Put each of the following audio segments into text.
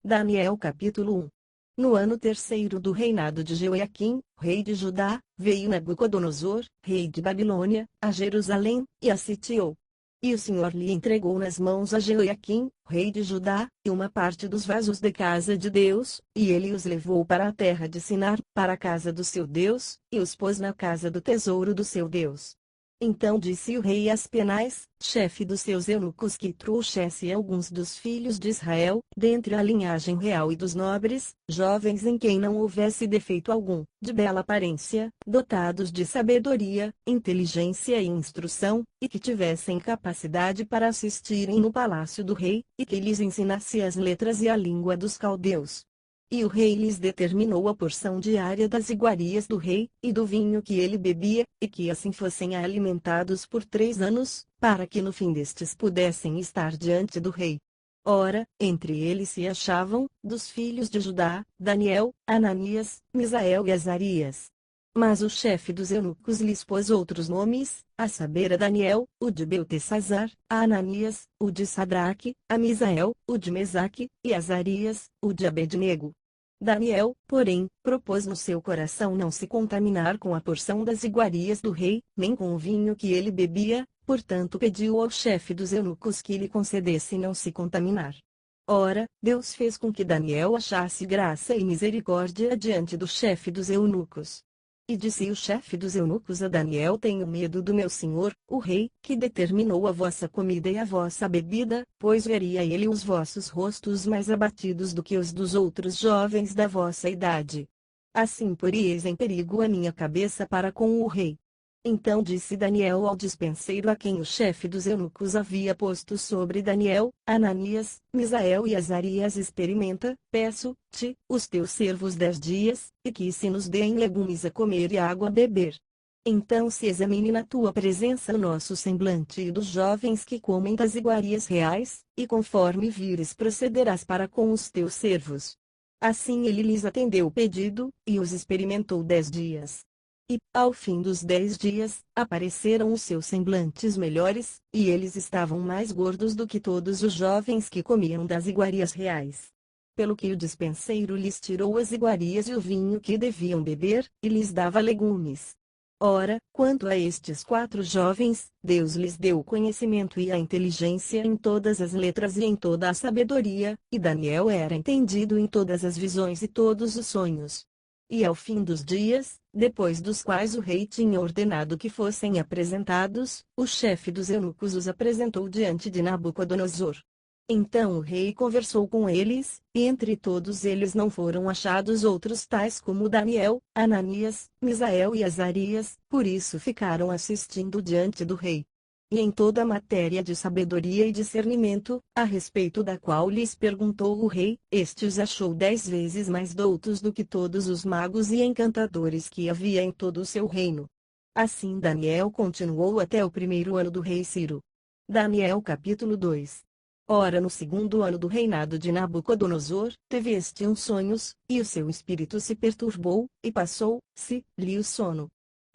Daniel capítulo 1. No ano terceiro do reinado de Jeoaquim, rei de Judá, veio Nabucodonosor, rei de Babilônia, a Jerusalém, e a sitiou. E o Senhor lhe entregou nas mãos a Jeoaquim, rei de Judá, e uma parte dos vasos da casa de Deus, e ele os levou para a terra de Sinar, para a casa do seu Deus, e os pôs na casa do tesouro do seu Deus. Então disse o rei Aspenaz, chefe dos seus eunucos, que trouxesse alguns dos filhos de Israel, dentre a linhagem real e dos nobres, jovens em quem não houvesse defeito algum, de bela aparência, dotados de sabedoria, inteligência e instrução, e que tivessem capacidade para assistirem no palácio do rei, e que lhes ensinasse as letras e a língua dos caldeus. E o rei lhes determinou a porção diária das iguarias do rei, e do vinho que ele bebia, e que assim fossem alimentados por 3 anos, para que no fim destes pudessem estar diante do rei. Ora, entre eles se achavam, dos filhos de Judá, Daniel, Ananias, Misael e Azarias. Mas o chefe dos eunucos lhes pôs outros nomes, a saber a Daniel, o de Beltesazar, a Ananias, o de Sadraque, a Misael, o de Mesaque, e Azarias, o de Abednego. Daniel, porém, propôs no seu coração não se contaminar com a porção das iguarias do rei, nem com o vinho que ele bebia, portanto pediu ao chefe dos eunucos que lhe concedesse não se contaminar. Ora, Deus fez com que Daniel achasse graça e misericórdia diante do chefe dos eunucos. E disse o chefe dos eunucos a Daniel: tenho medo do meu senhor, o rei, que determinou a vossa comida e a vossa bebida, pois veria ele os vossos rostos mais abatidos do que os dos outros jovens da vossa idade. Assim poríeis em perigo a minha cabeça para com o rei. Então disse Daniel ao dispenseiro a quem o chefe dos eunucos havia posto sobre Daniel: Ananias, Misael e Azarias, experimenta, peço-te, os teus servos 10 dias, e que se nos deem legumes a comer e água a beber. Então se examine na tua presença o nosso semblante e dos jovens que comem das iguarias reais, e conforme vires procederás para com os teus servos. Assim ele lhes atendeu o pedido, e os experimentou 10 dias. E, ao fim dos 10 dias, apareceram os seus semblantes melhores, e eles estavam mais gordos do que todos os jovens que comiam das iguarias reais. Pelo que o dispenseiro lhes tirou as iguarias e o vinho que deviam beber, e lhes dava legumes. Ora, quanto a estes 4 jovens, Deus lhes deu o conhecimento e a inteligência em todas as letras e em toda a sabedoria, e Daniel era entendido em todas as visões e todos os sonhos. E ao fim dos dias, depois dos quais o rei tinha ordenado que fossem apresentados, o chefe dos eunucos os apresentou diante de Nabucodonosor. Então o rei conversou com eles, e entre todos eles não foram achados outros tais como Daniel, Ananias, Misael e Azarias, por isso ficaram assistindo diante do rei. E em toda a matéria de sabedoria e discernimento, a respeito da qual lhes perguntou o rei, este os achou 10 vezes mais doutos do que todos os magos e encantadores que havia em todo o seu reino. Assim Daniel continuou até o primeiro ano do rei Ciro. Daniel capítulo 2. Ora, no segundo ano do reinado de Nabucodonosor, teve este sonhos, e o seu espírito se perturbou, e passou-se-lhe o sono.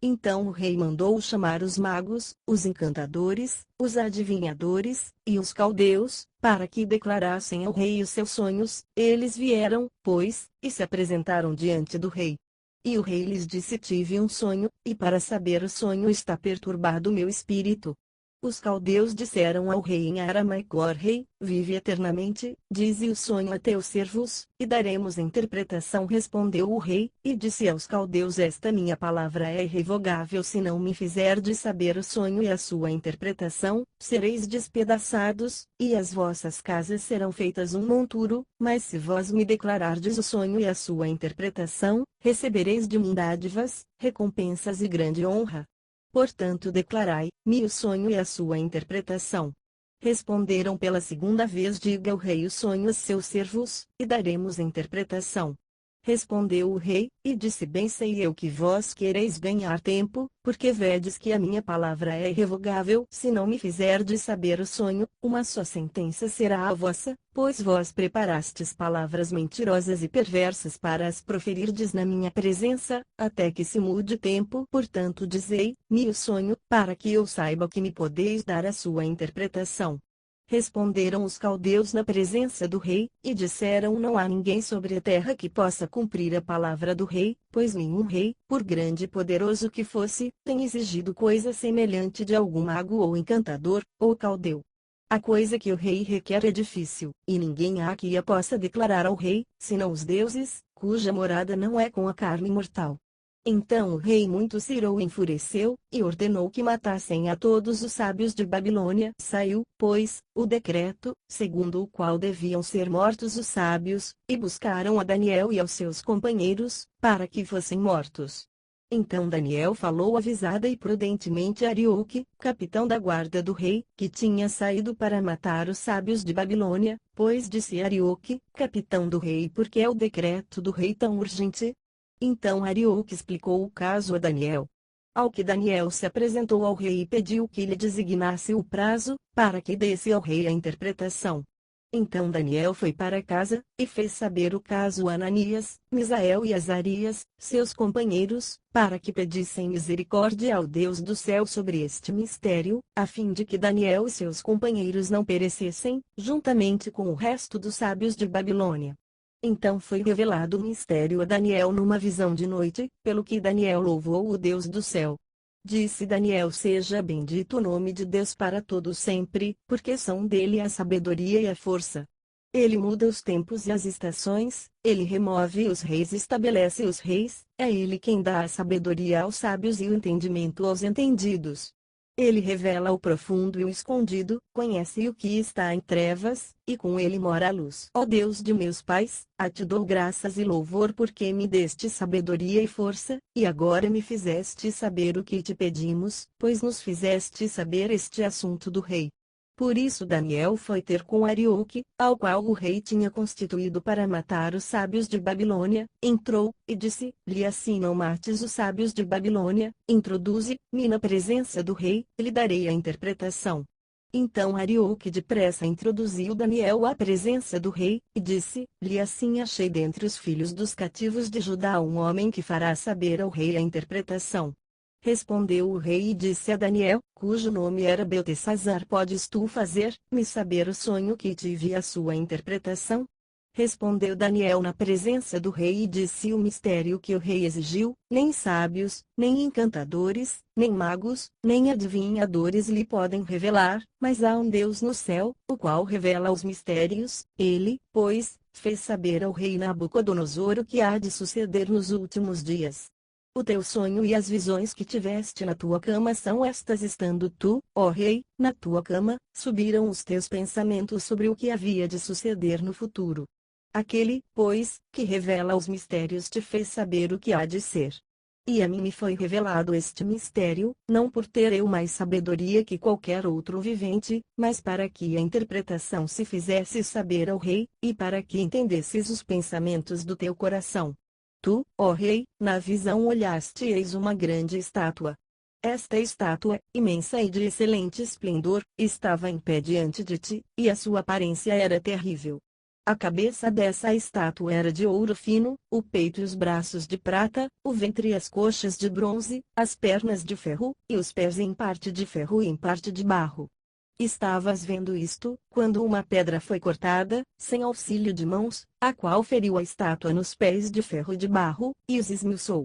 Então o rei mandou chamar os magos, os encantadores, os adivinhadores, e os caldeus, para que declarassem ao rei os seus sonhos. Eles vieram, pois, e se apresentaram diante do rei. E o rei lhes disse: tive um sonho, e para saber o sonho está perturbado o meu espírito. Os caldeus disseram ao rei em aramaico: ó rei, vive eternamente, dize o sonho a teus servos, e daremos interpretação. Respondeu o rei, e disse aos caldeus: esta minha palavra é irrevogável. Se não me fizerdes saber o sonho e a sua interpretação, sereis despedaçados, e as vossas casas serão feitas um monturo, mas se vós me declarardes o sonho e a sua interpretação, recebereis de mim dádivas, recompensas e grande honra. Portanto declarai-me o sonho e a sua interpretação. Responderam pela segunda vez: diga o rei o sonho a seus servos, e daremos interpretação. Respondeu o rei, e disse: bem sei eu que vós quereis ganhar tempo, porque vedes que a minha palavra é irrevogável. Se não me fizerdes saber o sonho, uma só sentença será a vossa, pois vós preparastes palavras mentirosas e perversas para as proferirdes na minha presença, até que se mude tempo. Portanto dizei-me o sonho, para que eu saiba que me podeis dar a sua interpretação. Responderam os caldeus na presença do rei, e disseram: não há ninguém sobre a terra que possa cumprir a palavra do rei, pois nenhum rei, por grande e poderoso que fosse, tem exigido coisa semelhante de algum mago ou encantador, ou caldeu. A coisa que o rei requer é difícil, e ninguém há que a possa declarar ao rei, senão os deuses, cuja morada não é com a carne mortal. Então o rei muito se irou e enfureceu, e ordenou que matassem a todos os sábios de Babilônia. Saiu, pois, o decreto, segundo o qual deviam ser mortos os sábios, e buscaram a Daniel e aos seus companheiros, para que fossem mortos. Então Daniel falou avisada e prudentemente a Arioque, capitão da guarda do rei, que tinha saído para matar os sábios de Babilônia, pois disse Arioque, capitão do rei: por que é o decreto do rei tão urgente? Então Arioque explicou o caso a Daniel. Ao que Daniel se apresentou ao rei e pediu que lhe designasse o prazo, para que desse ao rei a interpretação. Então Daniel foi para casa, e fez saber o caso a Ananias, Misael e Azarias, seus companheiros, para que pedissem misericórdia ao Deus do céu sobre este mistério, a fim de que Daniel e seus companheiros não perecessem, juntamente com o resto dos sábios de Babilônia. Então foi revelado o mistério a Daniel numa visão de noite, pelo que Daniel louvou o Deus do céu. Disse Daniel: seja bendito o nome de Deus para todo sempre, porque são dele a sabedoria e a força. Ele muda os tempos e as estações, ele remove os reis e estabelece os reis, é ele quem dá a sabedoria aos sábios e o entendimento aos entendidos. Ele revela o profundo e o escondido, conhece o que está em trevas, e com ele mora a luz. Ó Deus de meus pais, a ti dou graças e louvor porque me deste sabedoria e força, e agora me fizeste saber o que te pedimos, pois nos fizeste saber este assunto do rei. Por isso Daniel foi ter com Arioque, ao qual o rei tinha constituído para matar os sábios de Babilônia, entrou, e disse-lhe: assim não mates os sábios de Babilônia, introduze-me na presença do rei, e lhe darei a interpretação. Então Arioque depressa introduziu Daniel à presença do rei, e disse-lhe: assim achei dentre os filhos dos cativos de Judá um homem que fará saber ao rei a interpretação. Respondeu o rei e disse a Daniel, cujo nome era Beltesazar: podes tu fazer-me saber o sonho que tive e a sua interpretação? Respondeu Daniel na presença do rei e disse o mistério que o rei exigiu: nem sábios, nem encantadores, nem magos, nem adivinhadores lhe podem revelar, mas há um Deus no céu, o qual revela os mistérios. Ele, pois, fez saber ao rei Nabucodonosor o que há de suceder nos últimos dias. O teu sonho e as visões que tiveste na tua cama são estas: estando tu, ó rei, na tua cama, subiram os teus pensamentos sobre o que havia de suceder no futuro. Aquele, pois, que revela os mistérios te fez saber o que há de ser. E a mim me foi revelado este mistério, não por ter eu mais sabedoria que qualquer outro vivente, mas para que a interpretação se fizesse saber ao rei, e para que entendesses os pensamentos do teu coração. Tu, ó rei, na visão olhaste e eis uma grande estátua. Esta estátua, imensa e de excelente esplendor, estava em pé diante de ti, e a sua aparência era terrível. A cabeça dessa estátua era de ouro fino, o peito e os braços de prata, o ventre e as coxas de bronze, as pernas de ferro, e os pés em parte de ferro e em parte de barro. Estavas vendo isto, quando uma pedra foi cortada, sem auxílio de mãos, a qual feriu a estátua nos pés de ferro e de barro, e os esmiuçou.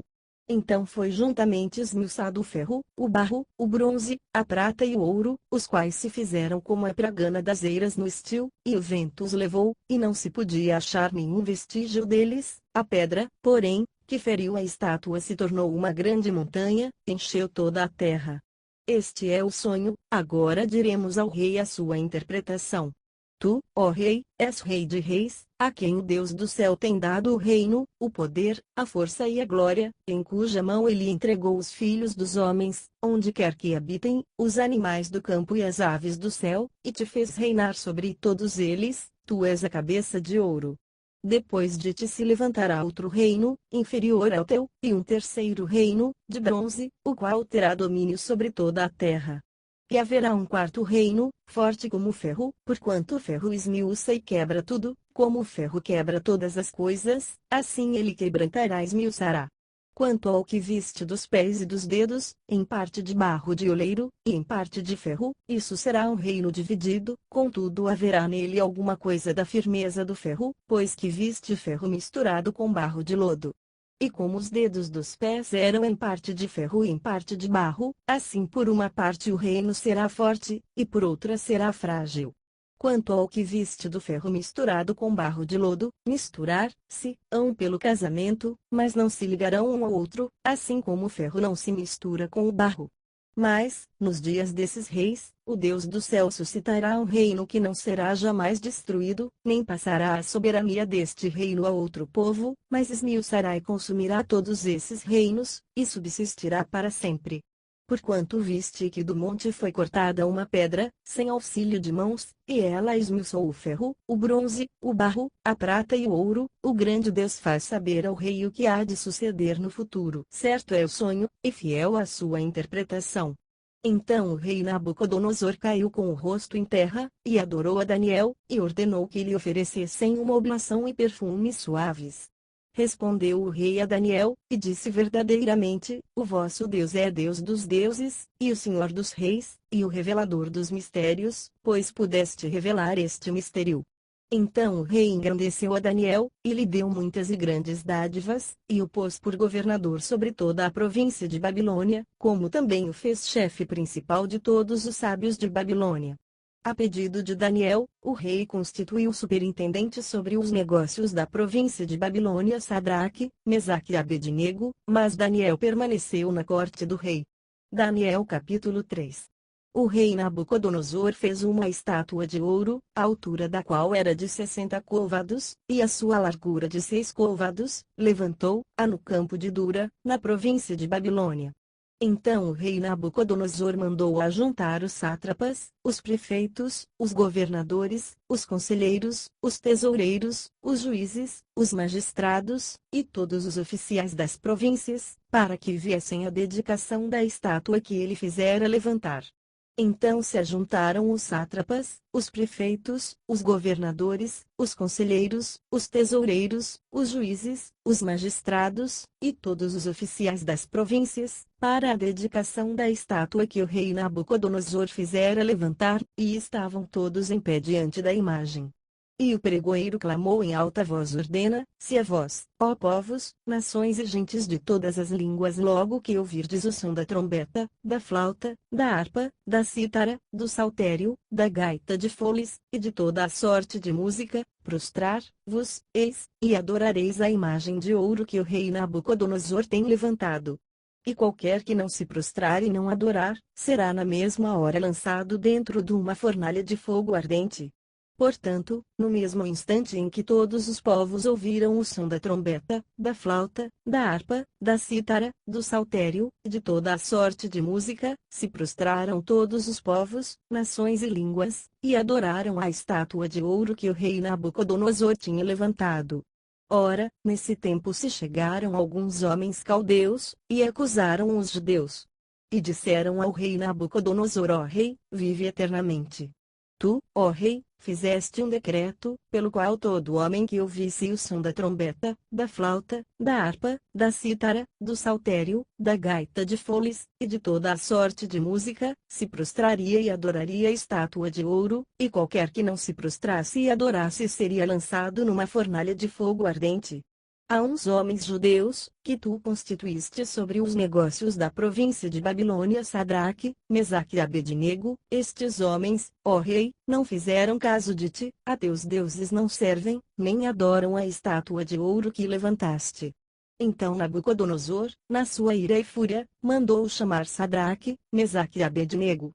Então foi juntamente esmiuçado o ferro, o barro, o bronze, a prata e o ouro, os quais se fizeram como a pragana das eiras no estio, e o vento os levou, e não se podia achar nenhum vestígio deles. A pedra, porém, que feriu a estátua se tornou uma grande montanha, encheu toda a terra. Este é o sonho, agora diremos ao rei a sua interpretação. Tu, ó rei, és rei de reis, a quem o Deus do céu tem dado o reino, o poder, a força e a glória, em cuja mão ele entregou os filhos dos homens, onde quer que habitem, os animais do campo e as aves do céu, e te fez reinar sobre todos eles. Tu és a cabeça de ouro. Depois de ti se levantará outro reino, inferior ao teu, e um terceiro reino, de bronze, o qual terá domínio sobre toda a terra. E haverá um quarto reino, forte como o ferro, porquanto o ferro esmiuça e quebra tudo, como o ferro quebra todas as coisas, assim ele quebrantará e esmiuçará. Quanto ao que viste dos pés e dos dedos, em parte de barro de oleiro, e em parte de ferro, isso será um reino dividido, contudo haverá nele alguma coisa da firmeza do ferro, pois que viste ferro misturado com barro de lodo. E como os dedos dos pés eram em parte de ferro e em parte de barro, assim por uma parte o reino será forte, e por outra será frágil. Quanto ao que viste do ferro misturado com barro de lodo, misturar-se-ão pelo casamento, mas não se ligarão um ao outro, assim como o ferro não se mistura com o barro. Mas, nos dias desses reis, o Deus do céu suscitará um reino que não será jamais destruído, nem passará a soberania deste reino a outro povo, mas esmiuçará e consumirá todos esses reinos, e subsistirá para sempre. Porquanto viste que do monte foi cortada uma pedra, sem auxílio de mãos, e ela esmiuçou o ferro, o bronze, o barro, a prata e o ouro, o grande Deus faz saber ao rei o que há de suceder no futuro. Certo é o sonho, e fiel a sua interpretação. Então o rei Nabucodonosor caiu com o rosto em terra, e adorou a Daniel, e ordenou que lhe oferecessem uma oblação e perfumes suaves. Respondeu o rei a Daniel, e disse verdadeiramente: o vosso Deus é Deus dos deuses, e o Senhor dos reis, e o revelador dos mistérios, pois pudeste revelar este mistério. Então o rei engrandeceu a Daniel, e lhe deu muitas e grandes dádivas, e o pôs por governador sobre toda a província de Babilônia, como também o fez chefe principal de todos os sábios de Babilônia. A pedido de Daniel, o rei constituiu superintendente sobre os negócios da província de Babilônia Sadraque, Mesaque e Abednego, mas Daniel permaneceu na corte do rei. Daniel capítulo 3. O rei Nabucodonosor fez uma estátua de ouro, a altura da qual era de 60 côvados, e a sua largura de 6 côvados, levantou-a no campo de Dura, na província de Babilônia. Então o rei Nabucodonosor mandou ajuntar os sátrapas, os prefeitos, os governadores, os conselheiros, os tesoureiros, os juízes, os magistrados, e todos os oficiais das províncias, para que viessem à dedicação da estátua que ele fizera levantar. Então se ajuntaram os sátrapas, os prefeitos, os governadores, os conselheiros, os tesoureiros, os juízes, os magistrados, e todos os oficiais das províncias, para a dedicação da estátua que o rei Nabucodonosor fizera levantar, e estavam todos em pé diante da imagem. E o pregoeiro clamou em alta voz: ordena-se a vós, ó povos, nações e gentes de todas as línguas, logo que ouvirdes o som da trombeta, da flauta, da harpa, da cítara, do saltério, da gaita de foles, e de toda a sorte de música, prostrar-vos-eis, e adorareis a imagem de ouro que o rei Nabucodonosor tem levantado. E qualquer que não se prostrar e não adorar, será na mesma hora lançado dentro de uma fornalha de fogo ardente. Portanto, no mesmo instante em que todos os povos ouviram o som da trombeta, da flauta, da harpa, da cítara, do saltério, e de toda a sorte de música, se prostraram todos os povos, nações e línguas, e adoraram a estátua de ouro que o rei Nabucodonosor tinha levantado. Ora, nesse tempo se chegaram alguns homens caldeus, e acusaram os judeus. E disseram ao rei Nabucodonosor: ó rei, vive eternamente. Tu, ó rei, fizeste um decreto, pelo qual todo homem que ouvisse o som da trombeta, da flauta, da harpa, da cítara, do saltério, da gaita de foles, e de toda a sorte de música, se prostraria e adoraria a estátua de ouro, e qualquer que não se prostrasse e adorasse seria lançado numa fornalha de fogo ardente. Há uns homens judeus, que tu constituíste sobre os negócios da província de Babilônia Sadraque, Mesaque e Abednego, estes homens, ó rei, não fizeram caso de ti, a teus deuses não servem, nem adoram a estátua de ouro que levantaste. Então Nabucodonosor, na sua ira e fúria, mandou chamar Sadraque, Mesaque e Abednego.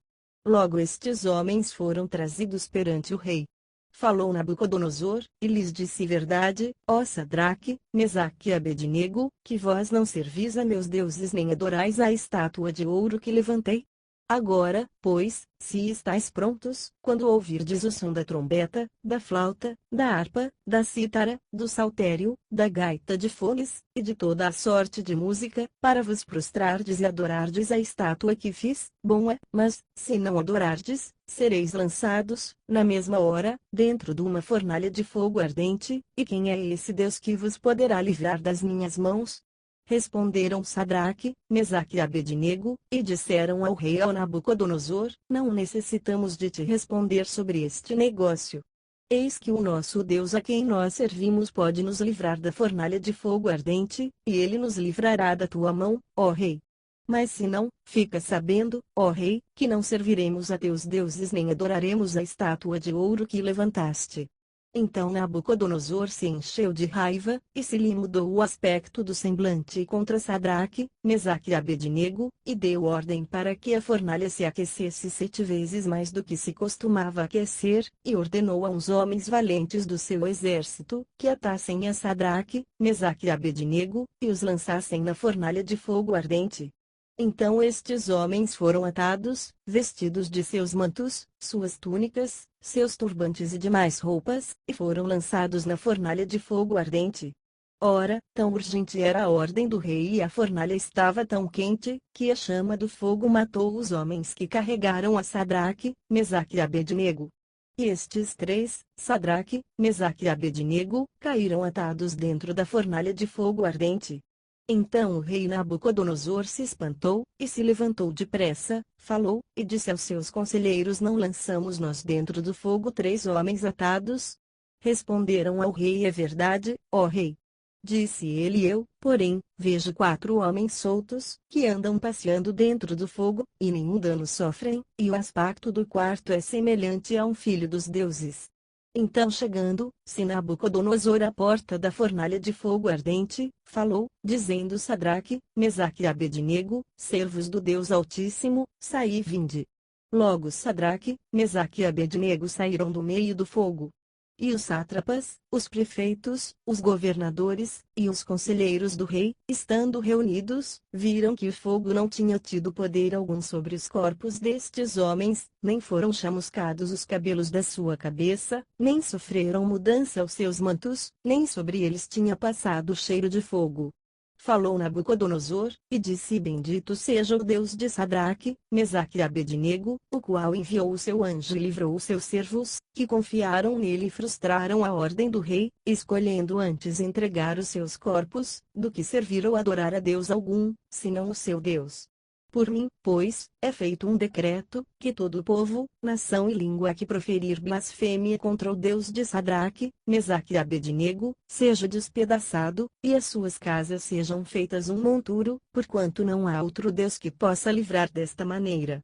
Logo estes homens foram trazidos perante o rei. Falou Nabucodonosor, e lhes disse: verdade, ó Sadraque, Mesaque e Abednego, que vós não servis a meus deuses nem adorais a estátua de ouro que levantei. Agora, pois, se estáis prontos, quando ouvirdes o som da trombeta, da flauta, da harpa, da cítara, do saltério, da gaita de foles, e de toda a sorte de música, para vos prostrardes e adorardes a estátua que fiz, bom é, mas, se não adorardes, sereis lançados, na mesma hora, dentro de uma fornalha de fogo ardente, e quem é esse Deus que vos poderá livrar das minhas mãos? Responderam Sadraque, Mesaque e Abednego, e disseram ao rei Nabucodonosor: Não necessitamos de te responder sobre este negócio. Eis que o nosso Deus a quem nós servimos pode nos livrar da fornalha de fogo ardente, e ele nos livrará da tua mão, ó rei. Mas se não, fica sabendo, ó rei, que não serviremos a teus deuses nem adoraremos a estátua de ouro que levantaste. Então Nabucodonosor se encheu de raiva, e se lhe mudou o aspecto do semblante contra Sadraque, Mesaque e Abednego, e deu ordem para que a fornalha se aquecesse 7 vezes mais do que se costumava aquecer, e ordenou a uns homens valentes do seu exército, que atassem a Sadraque, Mesaque e Abednego, e os lançassem na fornalha de fogo ardente. Então estes homens foram atados, vestidos de seus mantos, suas túnicas, seus turbantes e demais roupas, e foram lançados na fornalha de fogo ardente. Ora, tão urgente era a ordem do rei e a fornalha estava tão quente, que a chama do fogo matou os homens que carregaram a Sadraque, Mesaque e Abednego. E estes 3, Sadraque, Mesaque e Abednego, caíram atados dentro da fornalha de fogo ardente. Então o rei Nabucodonosor se espantou, e se levantou depressa, falou, e disse aos seus conselheiros: Não lançamos nós dentro do fogo 3 homens atados? Responderam ao rei: É verdade, ó rei. Disse ele: Eu, porém, vejo 4 homens soltos, que andam passeando dentro do fogo, e nenhum dano sofrem, e o aspecto do quarto é semelhante a um filho dos deuses. Então chegando-se Nabucodonosor à porta da fornalha de fogo ardente, falou, dizendo: Sadraque, Mesaque e Abednego, servos do Deus Altíssimo, saí e vinde. Logo Sadraque, Mesaque e Abednego saíram do meio do fogo. E os sátrapas, os prefeitos, os governadores, e os conselheiros do rei, estando reunidos, viram que o fogo não tinha tido poder algum sobre os corpos destes homens, nem foram chamuscados os cabelos da sua cabeça, nem sofreram mudança os seus mantos, nem sobre eles tinha passado o cheiro de fogo. Falou Nabucodonosor, e disse: Bendito seja o Deus de Sadraque, Mesaque e Abednego, o qual enviou o seu anjo e livrou os seus servos, que confiaram nele e frustraram a ordem do rei, escolhendo antes entregar os seus corpos, do que servir ou adorar a Deus algum, senão o seu Deus. Por mim, pois, é feito um decreto, que todo o povo, nação e língua que proferir blasfêmia contra o Deus de Sadraque, Mesaque e Abednego, seja despedaçado, e as suas casas sejam feitas um monturo, porquanto não há outro Deus que possa livrar desta maneira.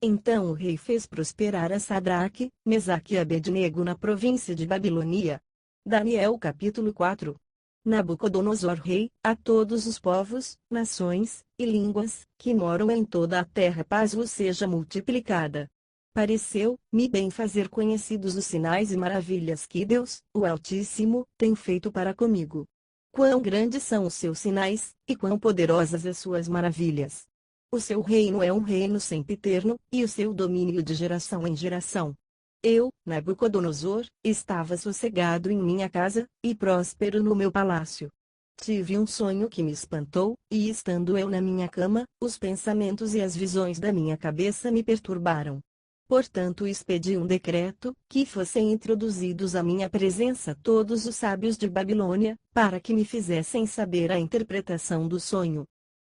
Então o rei fez prosperar a Sadraque, Mesaque e Abednego na província de Babilônia. Daniel capítulo 4. Nabucodonosor rei, a todos os povos, nações, e línguas, que moram em toda a terra, paz vos seja multiplicada. Pareceu-me bem fazer conhecidos os sinais e maravilhas que Deus, o Altíssimo, tem feito para comigo. Quão grandes são os seus sinais, e quão poderosas as suas maravilhas. O seu reino é um reino sempiterno, e o seu domínio de geração em geração. Eu, Nabucodonosor, estava sossegado em minha casa, e próspero no meu palácio. Tive um sonho que me espantou, e estando eu na minha cama, os pensamentos e as visões da minha cabeça me perturbaram. Portanto expedi um decreto, que fossem introduzidos à minha presença todos os sábios de Babilônia, para que me fizessem saber a interpretação do sonho.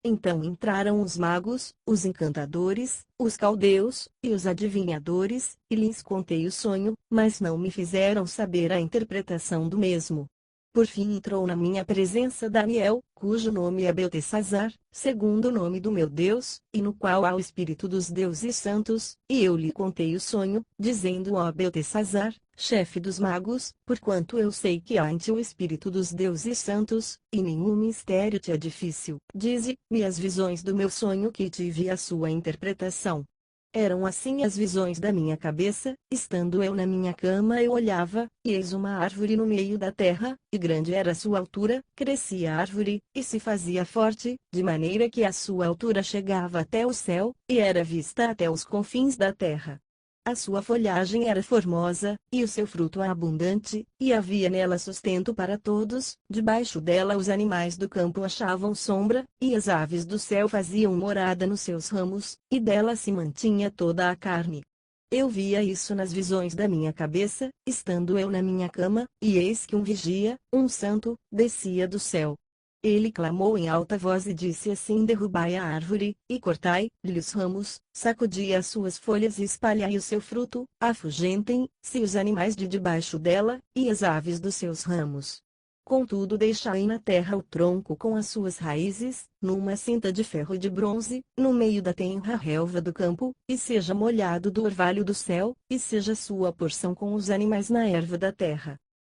Então entraram os magos, os encantadores, os caldeus, e os adivinhadores, e lhes contei o sonho, mas não me fizeram saber a interpretação do mesmo. Por fim entrou na minha presença Daniel, cujo nome é Beltesazar, segundo o nome do meu Deus, e no qual há o Espírito dos deuses santos, e eu lhe contei o sonho, dizendo: Ó Beltesazar, chefe dos magos, porquanto eu sei que há em ti o Espírito dos deuses santos, e nenhum mistério te é difícil. Dize-me as visões do meu sonho que tive e a sua interpretação. Eram assim as visões da minha cabeça: estando eu na minha cama eu olhava, e eis uma árvore no meio da terra, e grande era a sua altura, crescia a árvore, e se fazia forte, de maneira que a sua altura chegava até o céu, e era vista até os confins da terra. A sua folhagem era formosa, e o seu fruto abundante, e havia nela sustento para todos, debaixo dela os animais do campo achavam sombra, e as aves do céu faziam morada nos seus ramos, e dela se mantinha toda a carne. Eu via isso nas visões da minha cabeça, estando eu na minha cama, e eis que um vigia, um santo, descia do céu. Ele clamou em alta voz e disse assim: derrubai a árvore, e cortai-lhe os ramos, sacudi as suas folhas e espalhai o seu fruto, afugentem-se os animais de debaixo dela, e as aves dos seus ramos. Contudo deixai na terra o tronco com as suas raízes, numa cinta de ferro e de bronze, no meio da tenra relva do campo, e seja molhado do orvalho do céu, e seja sua porção com os animais na erva da terra.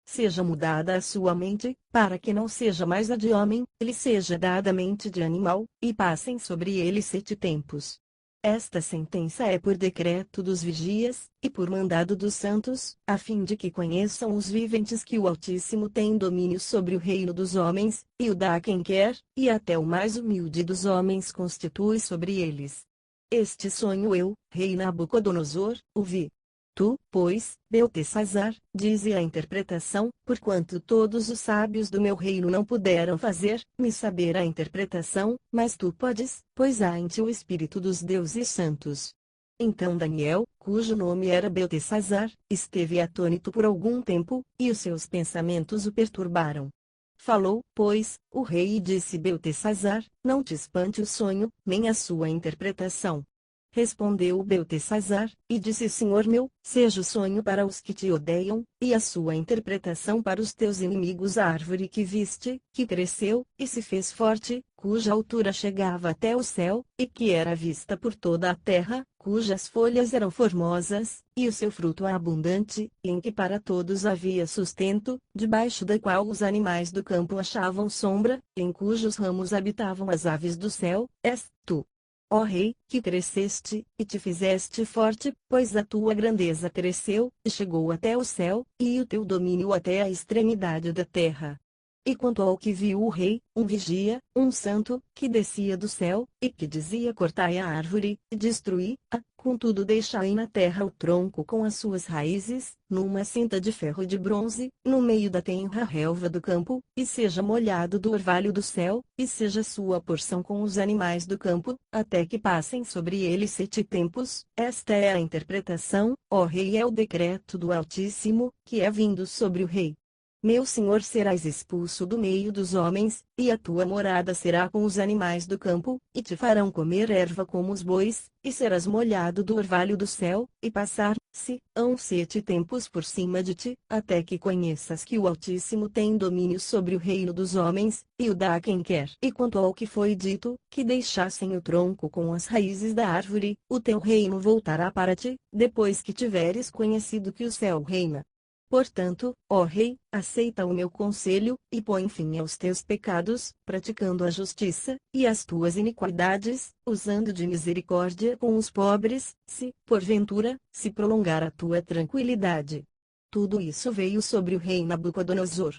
Seja mudada a sua mente, para que não seja mais a de homem, lhe seja dada a mente de animal, e passem sobre ele 7 tempos. Esta sentença é por decreto dos vigias, e por mandado dos santos, a fim de que conheçam os viventes que o Altíssimo tem domínio sobre o reino dos homens, e o dá a quem quer, e até o mais humilde dos homens constitui sobre eles. Este sonho eu, rei Nabucodonosor, o vi. Tu, pois, Beltesazar, dize a interpretação, porquanto todos os sábios do meu reino não puderam fazer-me saber a interpretação, mas tu podes, pois há em ti o Espírito dos deuses santos. Então Daniel, cujo nome era Beltesazar, esteve atônito por algum tempo, e os seus pensamentos o perturbaram. Falou, pois, o rei e disse: Beltesazar, não te espante o sonho, nem a sua interpretação. Respondeu Beltesazar, e disse: Senhor meu, seja o sonho para os que te odeiam, e a sua interpretação para os teus inimigos. A árvore que viste, que cresceu, e se fez forte, cuja altura chegava até o céu, e que era vista por toda a terra, cujas folhas eram formosas, e o seu fruto abundante, em que para todos havia sustento, debaixo da qual os animais do campo achavam sombra, em cujos ramos habitavam as aves do céu, és tu. Ó Rei, que cresceste, e te fizeste forte, pois a tua grandeza cresceu, e chegou até o céu, e o teu domínio até a extremidade da terra. E quanto ao que viu o rei, um vigia, um santo, que descia do céu, e que dizia: cortai a árvore, e destruí-a, contudo deixai na terra o tronco com as suas raízes, numa cinta de ferro e de bronze, no meio da tenra relva do campo, e seja molhado do orvalho do céu, e seja sua porção com os animais do campo, até que passem sobre ele 7 tempos. Esta é a interpretação, ó rei, é o decreto do Altíssimo, que é vindo sobre o rei. Meu senhor, serás expulso do meio dos homens, e a tua morada será com os animais do campo, e te farão comer erva como os bois, e serás molhado do orvalho do céu, e passar-se-ão 7 tempos por cima de ti, até que conheças que o Altíssimo tem domínio sobre o reino dos homens, e o dá a quem quer. E quanto ao que foi dito, que deixassem o tronco com as raízes da árvore, o teu reino voltará para ti, depois que tiveres conhecido que o céu reina. Portanto, ó Rei, aceita o meu conselho, e põe fim aos teus pecados, praticando a justiça, e as tuas iniquidades, usando de misericórdia com os pobres, se, porventura, se prolongar a tua tranquilidade. Tudo isso veio sobre o rei Nabucodonosor.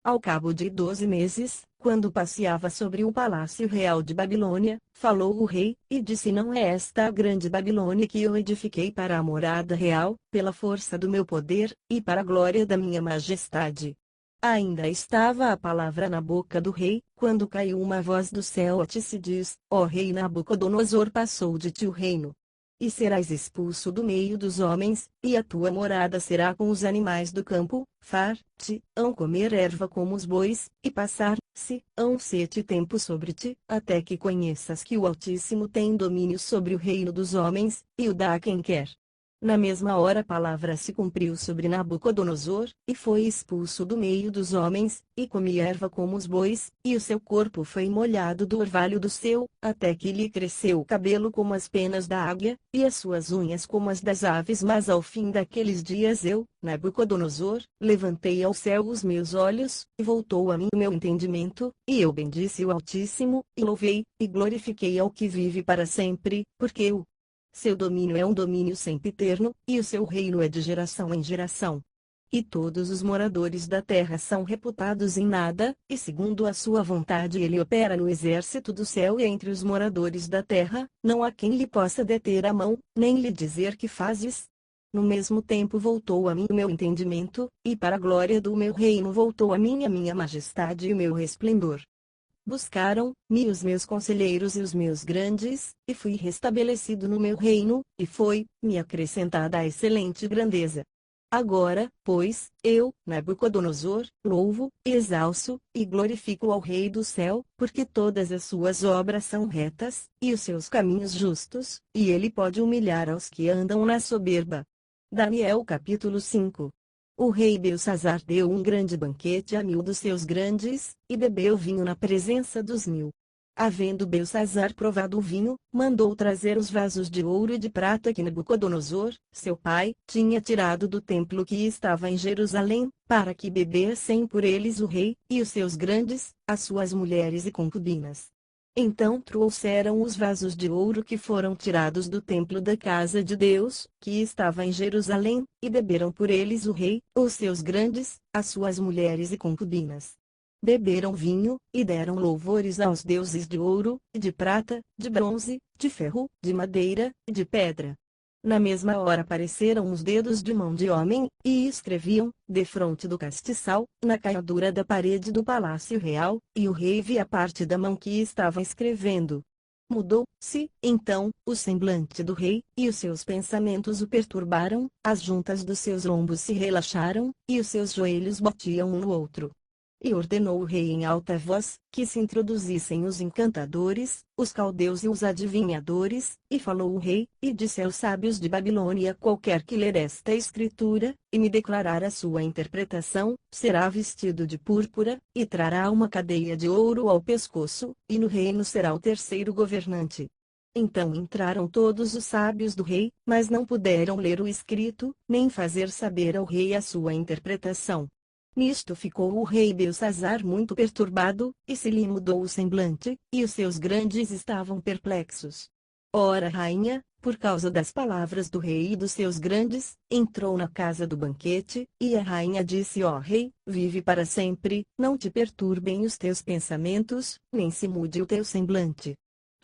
Ao cabo de 12 meses, quando passeava sobre o palácio real de Babilônia, falou o rei, e disse: não é esta a grande Babilônia que eu edifiquei para a morada real, pela força do meu poder, e para a glória da minha majestade? Ainda estava a palavra na boca do rei, quando caiu uma voz do céu a ti, se diz: ó rei Nabucodonosor, passou de ti o reino. E serás expulso do meio dos homens, e a tua morada será com os animais do campo, far-te-ão comer erva como os bois, e passar-se-ão 7 tempos sobre ti, até que conheças que o Altíssimo tem domínio sobre o reino dos homens, e o dá a quem quer. Na mesma hora a palavra se cumpriu sobre Nabucodonosor, e foi expulso do meio dos homens, e comia erva como os bois, e o seu corpo foi molhado do orvalho do céu, até que lhe cresceu o cabelo como as penas da águia, e as suas unhas como as das aves. Mas ao fim daqueles dias eu, Nabucodonosor, levantei ao céu os meus olhos, e voltou a mim o meu entendimento, e eu bendisse o Altíssimo, e louvei, e glorifiquei ao que vive para sempre, porque o seu domínio é um domínio sempiterno, e o seu reino é de geração em geração. E todos os moradores da terra são reputados em nada, e segundo a sua vontade ele opera no exército do céu e entre os moradores da terra, não há quem lhe possa deter a mão, nem lhe dizer: que fazes? No mesmo tempo voltou a mim o meu entendimento, e para a glória do meu reino voltou a mim a minha majestade e o meu resplendor. Buscaram-me os meus conselheiros e os meus grandes, e fui restabelecido no meu reino, e foi-me acrescentada a excelente grandeza. Agora, pois, eu, Nabucodonosor, louvo, exalço, e glorifico ao Rei do céu, porque todas as suas obras são retas, e os seus caminhos justos, e ele pode humilhar aos que andam na soberba. Daniel capítulo 5. O rei Belsazar deu um grande banquete a 1000 dos seus grandes, e bebeu vinho na presença dos 1000. Havendo Belsazar provado o vinho, mandou trazer os vasos de ouro e de prata que Nabucodonosor, seu pai, tinha tirado do templo que estava em Jerusalém, para que bebessem por eles o rei, e os seus grandes, as suas mulheres e concubinas. Então trouxeram os vasos de ouro que foram tirados do templo da casa de Deus, que estava em Jerusalém, e beberam por eles o rei, os seus grandes, as suas mulheres e concubinas. Beberam vinho, e deram louvores aos deuses de ouro, de prata, de bronze, de ferro, de madeira, e de pedra. Na mesma hora apareceram os dedos de mão de homem, e escreviam, defronte do castiçal, na caiadura da parede do palácio real, e o rei via a parte da mão que estava escrevendo. Mudou-se, então, o semblante do rei, e os seus pensamentos o perturbaram, as juntas dos seus lombos se relaxaram, e os seus joelhos batiam um no outro. E ordenou o rei em alta voz, que se introduzissem os encantadores, os caldeus e os adivinhadores, e falou o rei, e disse aos sábios de Babilônia: qualquer que ler esta escritura, e me declarar a sua interpretação, será vestido de púrpura, e trará uma cadeia de ouro ao pescoço, e no reino será o terceiro governante. Então entraram todos os sábios do rei, mas não puderam ler o escrito, nem fazer saber ao rei a sua interpretação. Nisto ficou o rei Belsazar muito perturbado, e se lhe mudou o semblante, e os seus grandes estavam perplexos. Ora a rainha, por causa das palavras do rei e dos seus grandes, entrou na casa do banquete, e a rainha disse: ó rei, vive para sempre, não te perturbem os teus pensamentos, nem se mude o teu semblante.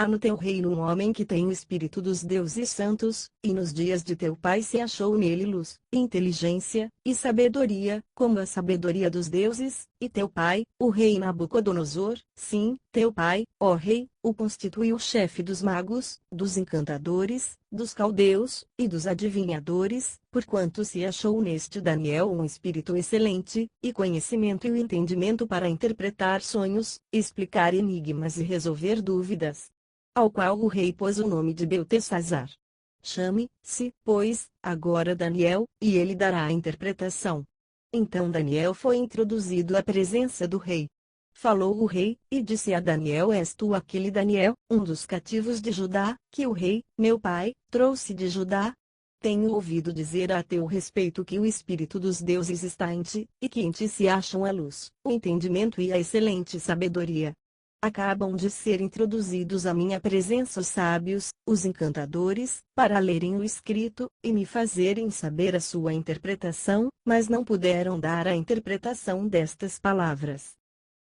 Há no teu reino um homem que tem o espírito dos deuses santos, e nos dias de teu pai se achou nele luz, inteligência, e sabedoria, como a sabedoria dos deuses, e teu pai, o rei Nabucodonosor, sim, teu pai, ó rei, o constituiu chefe dos magos, dos encantadores, dos caldeus, e dos adivinhadores, porquanto se achou neste Daniel um espírito excelente, e conhecimento e o entendimento para interpretar sonhos, explicar enigmas e resolver dúvidas. Ao qual o rei pôs o nome de Beltesazar. Chame-se, pois, agora Daniel, e ele dará a interpretação. Então Daniel foi introduzido à presença do rei. Falou o rei, e disse a Daniel: és tu aquele Daniel, um dos cativos de Judá, que o rei, meu pai, trouxe de Judá? Tenho ouvido dizer a teu respeito que o espírito dos deuses está em ti, e que em ti se acham a luz, o entendimento e a excelente sabedoria. Acabam de ser introduzidos à minha presença os sábios, os encantadores, para lerem o escrito, e me fazerem saber a sua interpretação, mas não puderam dar a interpretação destas palavras.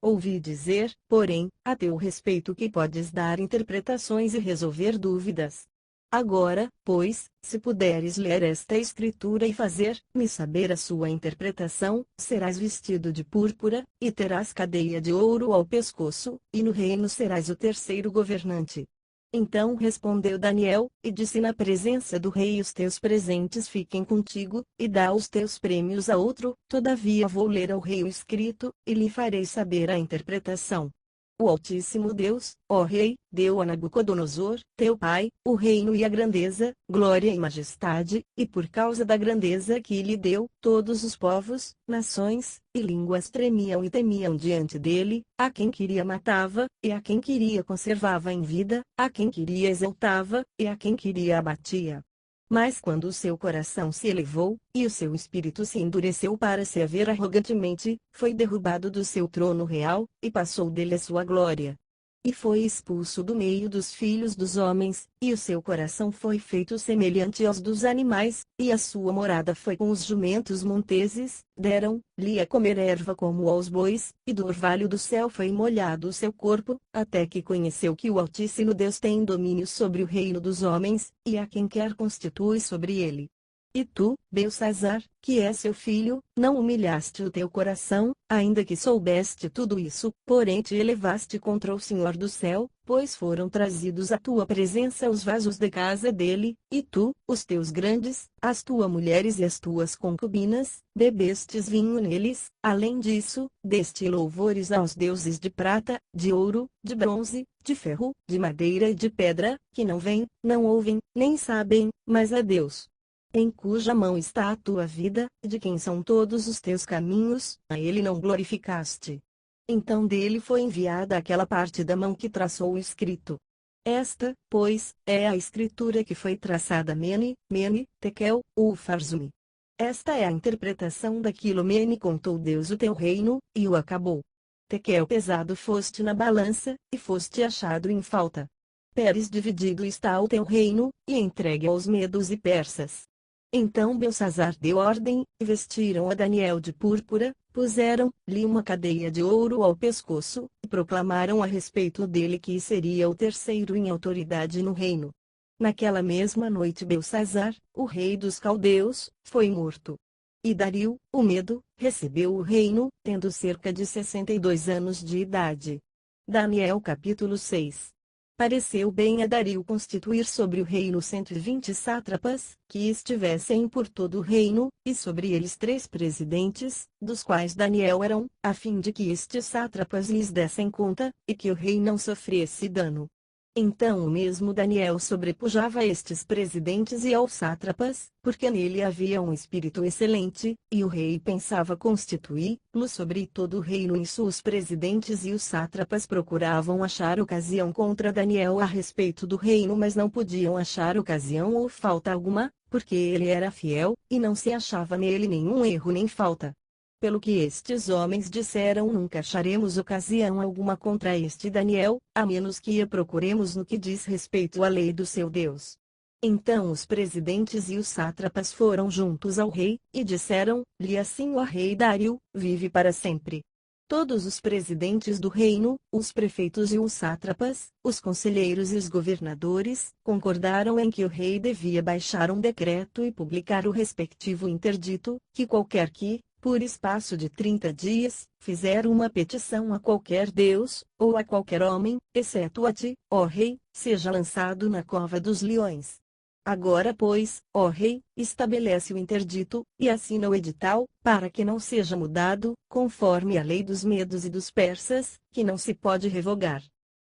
Ouvi dizer, porém, a teu respeito que podes dar interpretações e resolver dúvidas. Agora, pois, se puderes ler esta escritura e fazer-me saber a sua interpretação, serás vestido de púrpura, e terás cadeia de ouro ao pescoço, e no reino serás o terceiro governante. Então respondeu Daniel, e disse na presença do rei: os teus presentes fiquem contigo, e dá os teus prêmios a outro, todavia vou ler ao rei o escrito, e lhe farei saber a interpretação. O Altíssimo Deus, ó Rei, deu a Nabucodonosor, teu pai, o reino e a grandeza, glória e majestade, e por causa da grandeza que lhe deu, todos os povos, nações, e línguas tremiam e temiam diante dele, a quem queria matava, e a quem queria conservava em vida, a quem queria exaltava, e a quem queria abatia. Mas quando o seu coração se elevou, e o seu espírito se endureceu para se haver arrogantemente, foi derrubado do seu trono real, e passou dele a sua glória. E foi expulso do meio dos filhos dos homens, e o seu coração foi feito semelhante aos dos animais, e a sua morada foi com os jumentos monteses, deram-lhe a comer erva como aos bois, e do orvalho do céu foi molhado o seu corpo, até que conheceu que o Altíssimo Deus tem domínio sobre o reino dos homens, e a quem quer constitui sobre ele. E tu, Beltsazar, que é seu filho, não humilhaste o teu coração, ainda que soubeste tudo isso, porém te elevaste contra o Senhor do céu, pois foram trazidos à tua presença os vasos da casa dele, e tu, os teus grandes, as tuas mulheres e as tuas concubinas, bebestes vinho neles. Além disso, deste louvores aos deuses de prata, de ouro, de bronze, de ferro, de madeira e de pedra, que não veem, não ouvem, nem sabem, mas a Deus, em cuja mão está a tua vida, de quem são todos os teus caminhos, a ele não glorificaste. Então dele foi enviada aquela parte da mão que traçou o escrito. Esta, pois, é a escritura que foi traçada Mene, Mene, Tekel, Ufarzumi. Esta é a interpretação daquilo Mene contou Deus o teu reino, e o acabou. Tekel pesado foste na balança, e foste achado em falta. Peres dividido está o teu reino, e entregue aos medos e persas. Então Beltsazar deu ordem, e vestiram a Daniel de púrpura, puseram-lhe uma cadeia de ouro ao pescoço, e proclamaram a respeito dele que seria o terceiro em autoridade no reino. Naquela mesma noite Beltsazar, o rei dos caldeus, foi morto. E Dario, o Medo, recebeu o reino, tendo cerca de 62 anos de idade. Daniel capítulo 6. Pareceu bem a Dario constituir sobre o reino 120 sátrapas, que estivessem por todo o reino, e sobre eles 3 presidentes, dos quais Daniel era um, a fim de que estes sátrapas lhes dessem conta, e que o rei não sofresse dano. Então o mesmo Daniel sobrepujava estes presidentes e aos sátrapas, porque nele havia um espírito excelente, e o rei pensava constituí-lo sobre todo o reino. Isso os presidentes e os sátrapas procuravam achar ocasião contra Daniel a respeito do reino, mas não podiam achar ocasião ou falta alguma, porque ele era fiel, e não se achava nele nenhum erro nem falta. Pelo que estes homens disseram, nunca acharemos ocasião alguma contra este Daniel, a menos que a procuremos no que diz respeito à lei do seu Deus. Então os presidentes e os sátrapas foram juntos ao rei, e disseram-lhe assim: ó rei Dário, vive para sempre. Todos os presidentes do reino, os prefeitos e os sátrapas, os conselheiros e os governadores, concordaram em que o rei devia baixar um decreto e publicar o respectivo interdito, que qualquer que, por espaço de 30 dias, fizer uma petição a qualquer deus, ou a qualquer homem, exceto a ti, ó rei, seja lançado na cova dos leões. Agora pois, ó rei, estabelece o interdito, e assina o edital, para que não seja mudado, conforme a lei dos medos e dos persas, que não se pode revogar.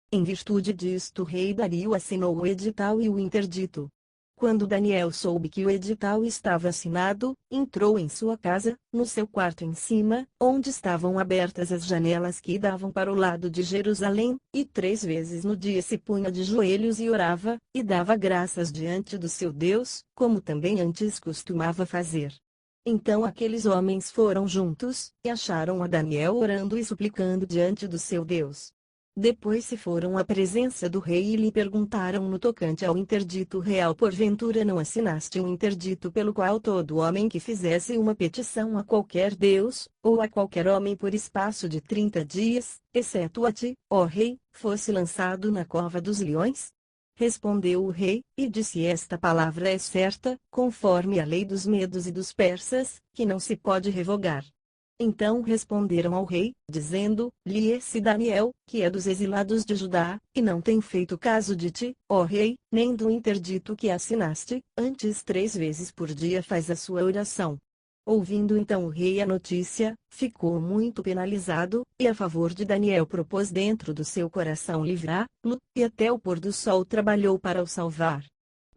Em virtude disto o rei Dario assinou o edital e o interdito. Quando Daniel soube que o edital estava assinado, entrou em sua casa, no seu quarto em cima, onde estavam abertas as janelas que davam para o lado de Jerusalém, e 3 vezes no dia se punha de joelhos e orava, e dava graças diante do seu Deus, como também antes costumava fazer. Então aqueles homens foram juntos, e acharam a Daniel orando e suplicando diante do seu Deus. Depois se foram à presença do rei e lhe perguntaram no tocante ao interdito real: porventura não assinaste um interdito pelo qual todo homem que fizesse uma petição a qualquer deus, ou a qualquer homem por espaço de 30 dias, exceto a ti, ó rei, fosse lançado na cova dos leões? Respondeu o rei, e disse: esta palavra é certa, conforme a lei dos medos e dos persas, que não se pode revogar. Então responderam ao rei, dizendo-lhe: esse Daniel, que é dos exilados de Judá, e não tem feito caso de ti, ó rei, nem do interdito que assinaste, antes 3 vezes por dia faz a sua oração. Ouvindo então o rei a notícia, ficou muito penalizado, e a favor de Daniel propôs dentro do seu coração livrá-lo, e até o pôr do sol trabalhou para o salvar.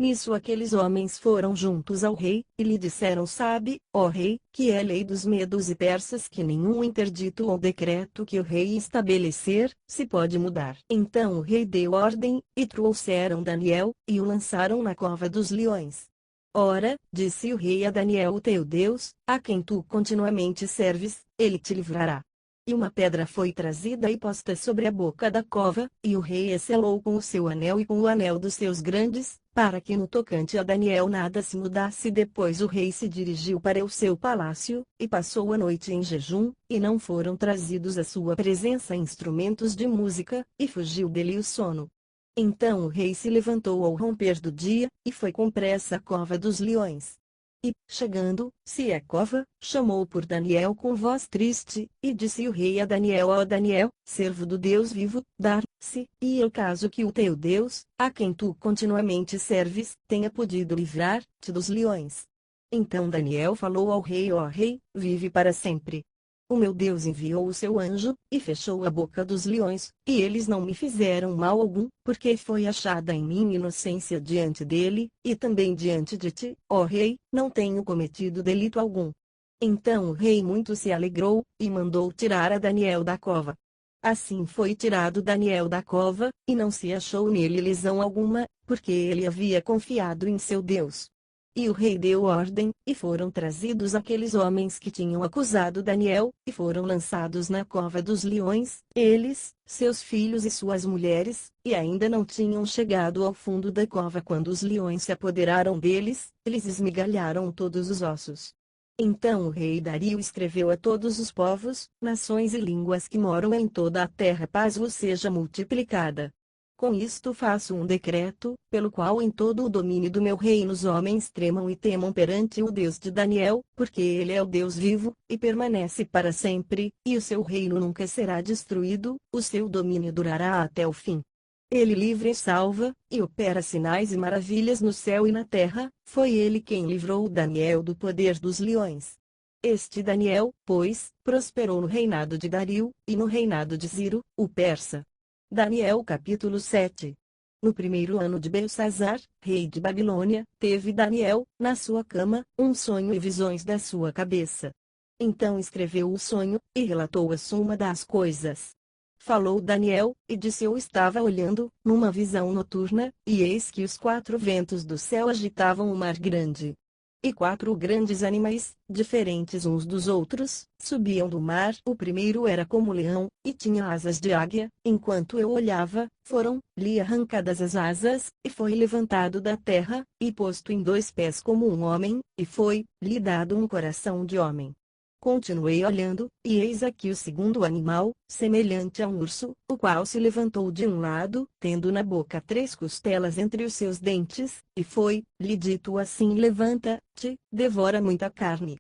Nisso aqueles homens foram juntos ao rei, e lhe disseram: sabe, ó rei, que é lei dos medos e persas que nenhum interdito ou decreto que o rei estabelecer, se pode mudar. Então o rei deu ordem, e trouxeram Daniel, e o lançaram na cova dos leões. Ora, disse o rei a Daniel: o teu Deus, a quem tu continuamente serves, ele te livrará. E uma pedra foi trazida e posta sobre a boca da cova, e o rei a selou com o seu anel e com o anel dos seus grandes, para que no tocante a Daniel nada se mudasse. Depois o rei se dirigiu para o seu palácio, e passou a noite em jejum, e não foram trazidos à sua presença instrumentos de música, e fugiu dele o sono. Então o rei se levantou ao romper do dia, e foi com pressa à cova dos leões. E, chegando-se à cova, chamou por Daniel com voz triste, e disse o rei a Daniel: ó Daniel, servo do Deus vivo, dar-se-e o caso que o teu Deus, a quem tu continuamente serves, tenha podido livrar-te dos leões. Então Daniel falou ao rei: ó rei, vive para sempre. O meu Deus enviou o seu anjo, e fechou a boca dos leões, e eles não me fizeram mal algum, porque foi achada em mim inocência diante dele, e também diante de ti, ó rei, não tenho cometido delito algum. Então o rei muito se alegrou, e mandou tirar a Daniel da cova. Assim foi tirado Daniel da cova, e não se achou nele lesão alguma, porque ele havia confiado em seu Deus. E o rei deu ordem, e foram trazidos aqueles homens que tinham acusado Daniel, e foram lançados na cova dos leões, eles, seus filhos e suas mulheres, e ainda não tinham chegado ao fundo da cova quando os leões se apoderaram deles, eles esmigalharam todos os ossos. Então o rei Dario escreveu a todos os povos, nações e línguas que moram em toda a terra: paz vos seja multiplicada. Com isto faço um decreto, pelo qual em todo o domínio do meu reino os homens tremam e temam perante o Deus de Daniel, porque ele é o Deus vivo, e permanece para sempre, e o seu reino nunca será destruído, o seu domínio durará até o fim. Ele livra e salva, e opera sinais e maravilhas no céu e na terra, foi ele quem livrou Daniel do poder dos leões. Este Daniel, pois, prosperou no reinado de Dario, e no reinado de Ciro, o persa. Daniel capítulo 7. No primeiro ano de Belsazar, rei de Babilônia, teve Daniel, na sua cama, um sonho e visões da sua cabeça. Então escreveu o sonho, e relatou a suma das coisas. Falou Daniel, e disse: eu estava olhando, numa visão noturna, e eis que os 4 ventos do céu agitavam o mar grande. E 4 grandes animais, diferentes uns dos outros, subiam do mar. O primeiro era como leão, e tinha asas de águia. Enquanto eu olhava, foram-lhe arrancadas as asas, e foi levantado da terra, e posto em 2 pés como um homem, e foi-lhe dado um coração de homem. Continuei olhando, e eis aqui o segundo animal, semelhante a um urso, o qual se levantou de um lado, tendo na boca 3 costelas entre os seus dentes, e foi-lhe dito assim: levanta-te, devora muita carne.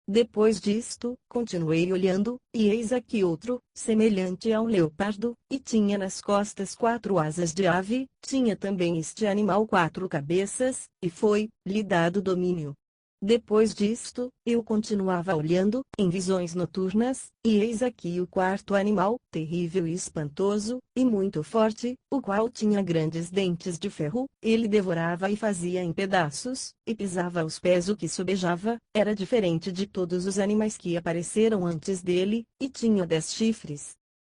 Depois disto, continuei olhando, e eis aqui outro, semelhante a um leopardo, e tinha nas costas 4 asas de ave, tinha também este animal 4 cabeças, e foi-lhe dado domínio. Depois disto, eu continuava olhando, em visões noturnas, e eis aqui o 4º animal, terrível e espantoso, e muito forte, o qual tinha grandes dentes de ferro, ele devorava e fazia em pedaços, e pisava aos pés o que sobejava, era diferente de todos os animais que apareceram antes dele, e tinha 10 chifres.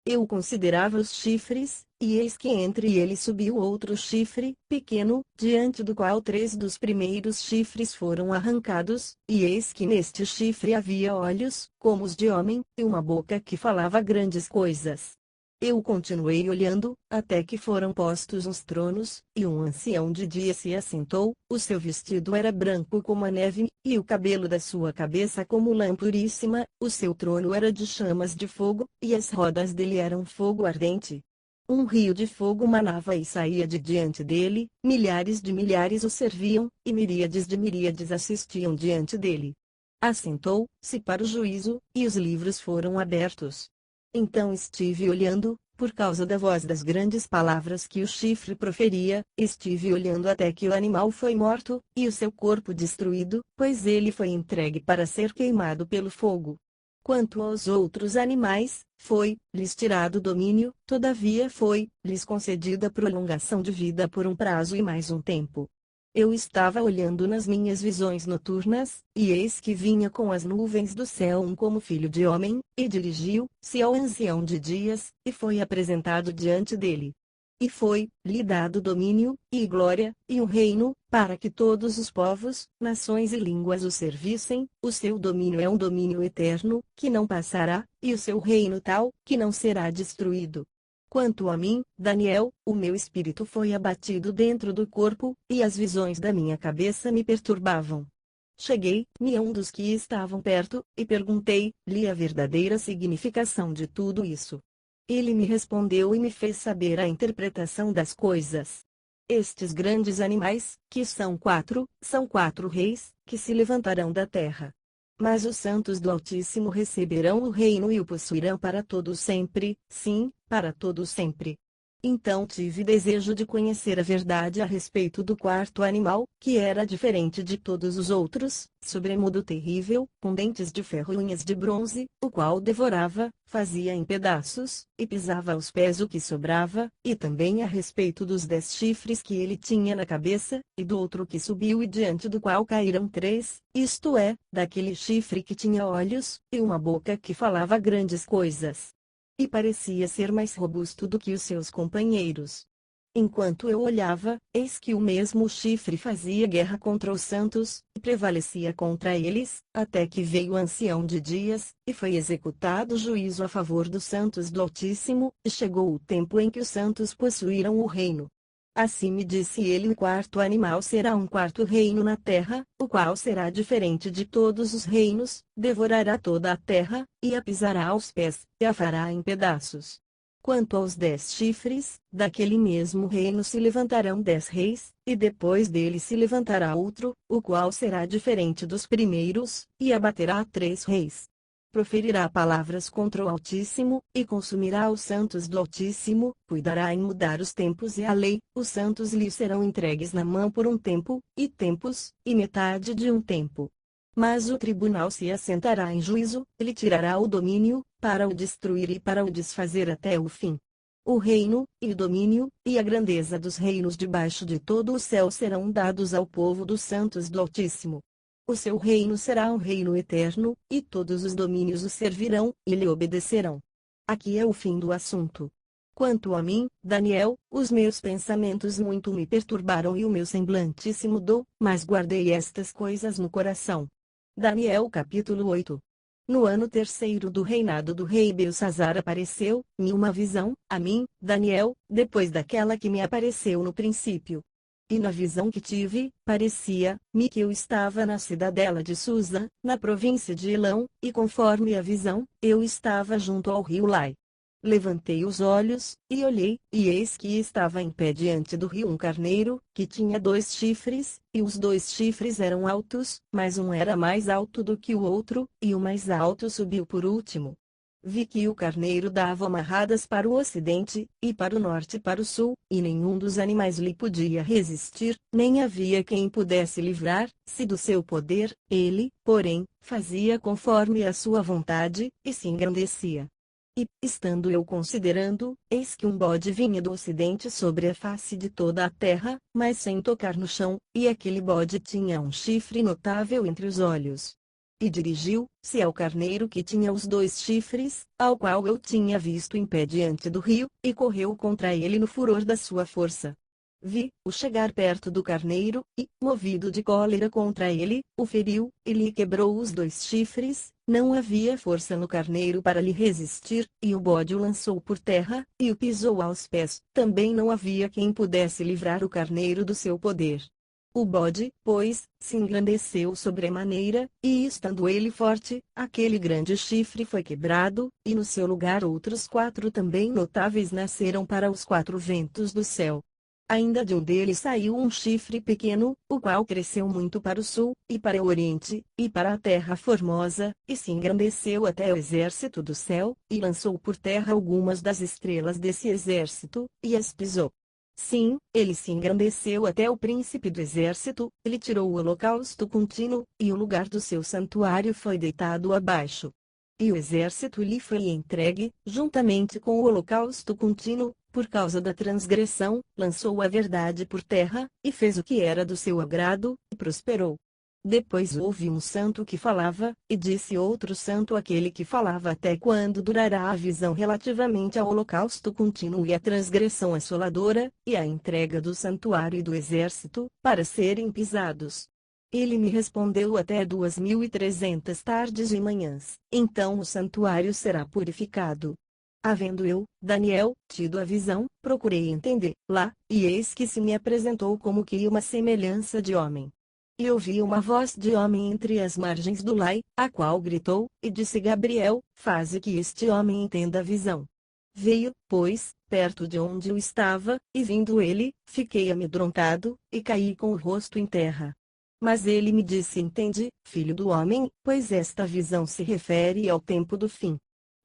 Eu considerava os chifres, e eis que entre eles subiu outro chifre, pequeno, diante do qual 3 dos primeiros chifres foram arrancados, e eis que neste chifre havia olhos, como os de homem, e uma boca que falava grandes coisas. Eu continuei olhando, até que foram postos uns tronos, e um ancião de dia se assentou, o seu vestido era branco como a neve, e o cabelo da sua cabeça como lã puríssima, o seu trono era de chamas de fogo, e as rodas dele eram fogo ardente. Um rio de fogo manava e saía de diante dele, milhares de milhares o serviam, e miríades de miríades assistiam diante dele. Assentou-se para o juízo, e os livros foram abertos. Então estive olhando, por causa da voz das grandes palavras que o chifre proferia, estive olhando até que o animal foi morto, e o seu corpo destruído, pois ele foi entregue para ser queimado pelo fogo. Quanto aos outros animais, foi-lhes tirado o domínio, todavia foi-lhes concedida prolongação de vida por um prazo e mais um tempo. Eu estava olhando nas minhas visões noturnas, e eis que vinha com as nuvens do céu um como filho de homem, e dirigiu-se ao ancião de dias, e foi apresentado diante dele. E foi-lhe dado domínio, e glória, e um reino, para que todos os povos, nações e línguas o servissem. O seu domínio é um domínio eterno, que não passará, e o seu reino tal, que não será destruído. Quanto a mim, Daniel, o meu espírito foi abatido dentro do corpo, e as visões da minha cabeça me perturbavam. Cheguei-me a um dos que estavam perto, e perguntei-lhe a verdadeira significação de tudo isso. Ele me respondeu e me fez saber a interpretação das coisas. Estes grandes animais, que são quatro reis, que se levantarão da terra. Mas os santos do Altíssimo receberão o reino e o possuirão para todo sempre, sim, para todo sempre. Então tive desejo de conhecer a verdade a respeito do quarto animal, que era diferente de todos os outros, sobremodo terrível, com dentes de ferro e unhas de bronze, o qual devorava, fazia em pedaços, e pisava aos pés o que sobrava, e também a respeito dos 10 chifres que ele tinha na cabeça, e do outro que subiu e diante do qual caíram 3, isto é, daquele chifre que tinha olhos, e uma boca que falava grandes coisas. E parecia ser mais robusto do que os seus companheiros. Enquanto eu olhava, eis que o mesmo chifre fazia guerra contra os santos, e prevalecia contra eles, até que veio o ancião de dias, e foi executado juízo a favor dos santos do Altíssimo, e chegou o tempo em que os santos possuíram o reino. Assim me disse ele: o quarto animal será um quarto reino na terra, o qual será diferente de todos os reinos, devorará toda a terra, e a pisará aos pés, e a fará em pedaços. Quanto aos 10 chifres, daquele mesmo reino se levantarão 10 reis, e depois dele se levantará outro, o qual será diferente dos primeiros, e abaterá 3 reis. Proferirá palavras contra o Altíssimo, e consumirá os santos do Altíssimo, cuidará em mudar os tempos e a lei, os santos lhe serão entregues na mão por um tempo, e tempos, e metade de um tempo. Mas o tribunal se assentará em juízo, ele tirará o domínio, para o destruir e para o desfazer até o fim. O reino, e o domínio, e a grandeza dos reinos debaixo de todo o céu serão dados ao povo dos santos do Altíssimo. O seu reino será um reino eterno, e todos os domínios o servirão, e lhe obedecerão. Aqui é o fim do assunto. Quanto a mim, Daniel, os meus pensamentos muito me perturbaram e o meu semblante se mudou, mas guardei estas coisas no coração. Daniel capítulo 8. No ano terceiro do reinado do rei Belsassar apareceu-me uma visão, a mim, Daniel, depois daquela que me apareceu no princípio. E na visão que tive, parecia-me que eu estava na cidadela de Susa, na província de Elão, e conforme a visão, eu estava junto ao rio Lai. Levantei os olhos, e olhei, e eis que estava em pé diante do rio um carneiro, que tinha 2 chifres, e os 2 chifres eram altos, mas um era mais alto do que o outro, e o mais alto subiu por último. Vi que o carneiro dava amarradas para o ocidente, e para o norte e para o sul, e nenhum dos animais lhe podia resistir, nem havia quem pudesse livrar-se do seu poder, ele, porém, fazia conforme a sua vontade, e se engrandecia. E, estando eu considerando, eis que um bode vinha do ocidente sobre a face de toda a terra, mas sem tocar no chão, e aquele bode tinha um chifre notável entre os olhos. E dirigiu-se ao carneiro que tinha os 2 chifres, ao qual eu tinha visto em pé diante do rio, e correu contra ele no furor da sua força. Vi-o chegar perto do carneiro, e, movido de cólera contra ele, o feriu, e lhe quebrou os 2 chifres, não havia força no carneiro para lhe resistir, e o bode o lançou por terra, e o pisou aos pés, também não havia quem pudesse livrar o carneiro do seu poder. O bode, pois, se engrandeceu sobremaneira, e estando ele forte, aquele grande chifre foi quebrado, e no seu lugar outros 4 também notáveis nasceram para os 4 ventos do céu. Ainda de um deles saiu um chifre pequeno, o qual cresceu muito para o sul, e para o oriente, e para a terra formosa, e se engrandeceu até o exército do céu, e lançou por terra algumas das estrelas desse exército, e as pisou. Sim, ele se engrandeceu até o príncipe do exército, ele tirou o holocausto contínuo, e o lugar do seu santuário foi deitado abaixo. E o exército lhe foi entregue, juntamente com o holocausto contínuo, por causa da transgressão, lançou a verdade por terra, e fez o que era do seu agrado, e prosperou. Depois houve um santo que falava, e disse outro santo aquele que falava: até quando durará a visão relativamente ao holocausto contínuo e à transgressão assoladora, e à entrega do santuário e do exército, para serem pisados? Ele me respondeu: até 2300 tardes e manhãs, então o santuário será purificado. Havendo eu, Daniel, tido a visão, procurei entender-la, e eis que se me apresentou como que uma semelhança de homem. E ouvi uma voz de homem entre as margens do Lai, a qual gritou, e disse: Gabriel, faze que este homem entenda a visão. Veio, pois, perto de onde eu estava, e vindo ele, fiquei amedrontado, e caí com o rosto em terra. Mas ele me disse: Entende, filho do homem, pois esta visão se refere ao tempo do fim.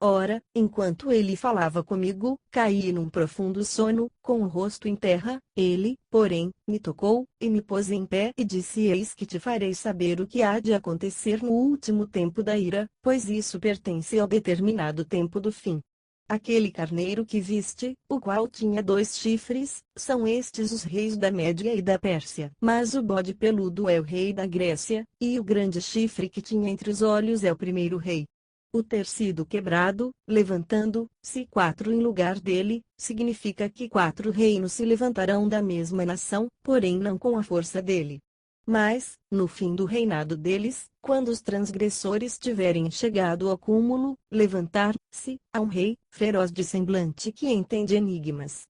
Ora, enquanto ele falava comigo, caí num profundo sono, com o rosto em terra. Ele, porém, me tocou, e me pôs em pé e disse: Eis que te farei saber o que há de acontecer no último tempo da ira, pois isso pertence ao determinado tempo do fim. Aquele carneiro que viste, o qual tinha 2 chifres, são estes os reis da Média e da Pérsia. Mas o bode peludo é o rei da Grécia, e o grande chifre que tinha entre os olhos é o primeiro rei. O ter sido quebrado, levantando-se 4 em lugar dele, significa que 4 reinos se levantarão da mesma nação, porém não com a força dele. Mas, no fim do reinado deles, quando os transgressores tiverem chegado ao cúmulo, levantar-se a um rei, feroz de semblante que entende enigmas.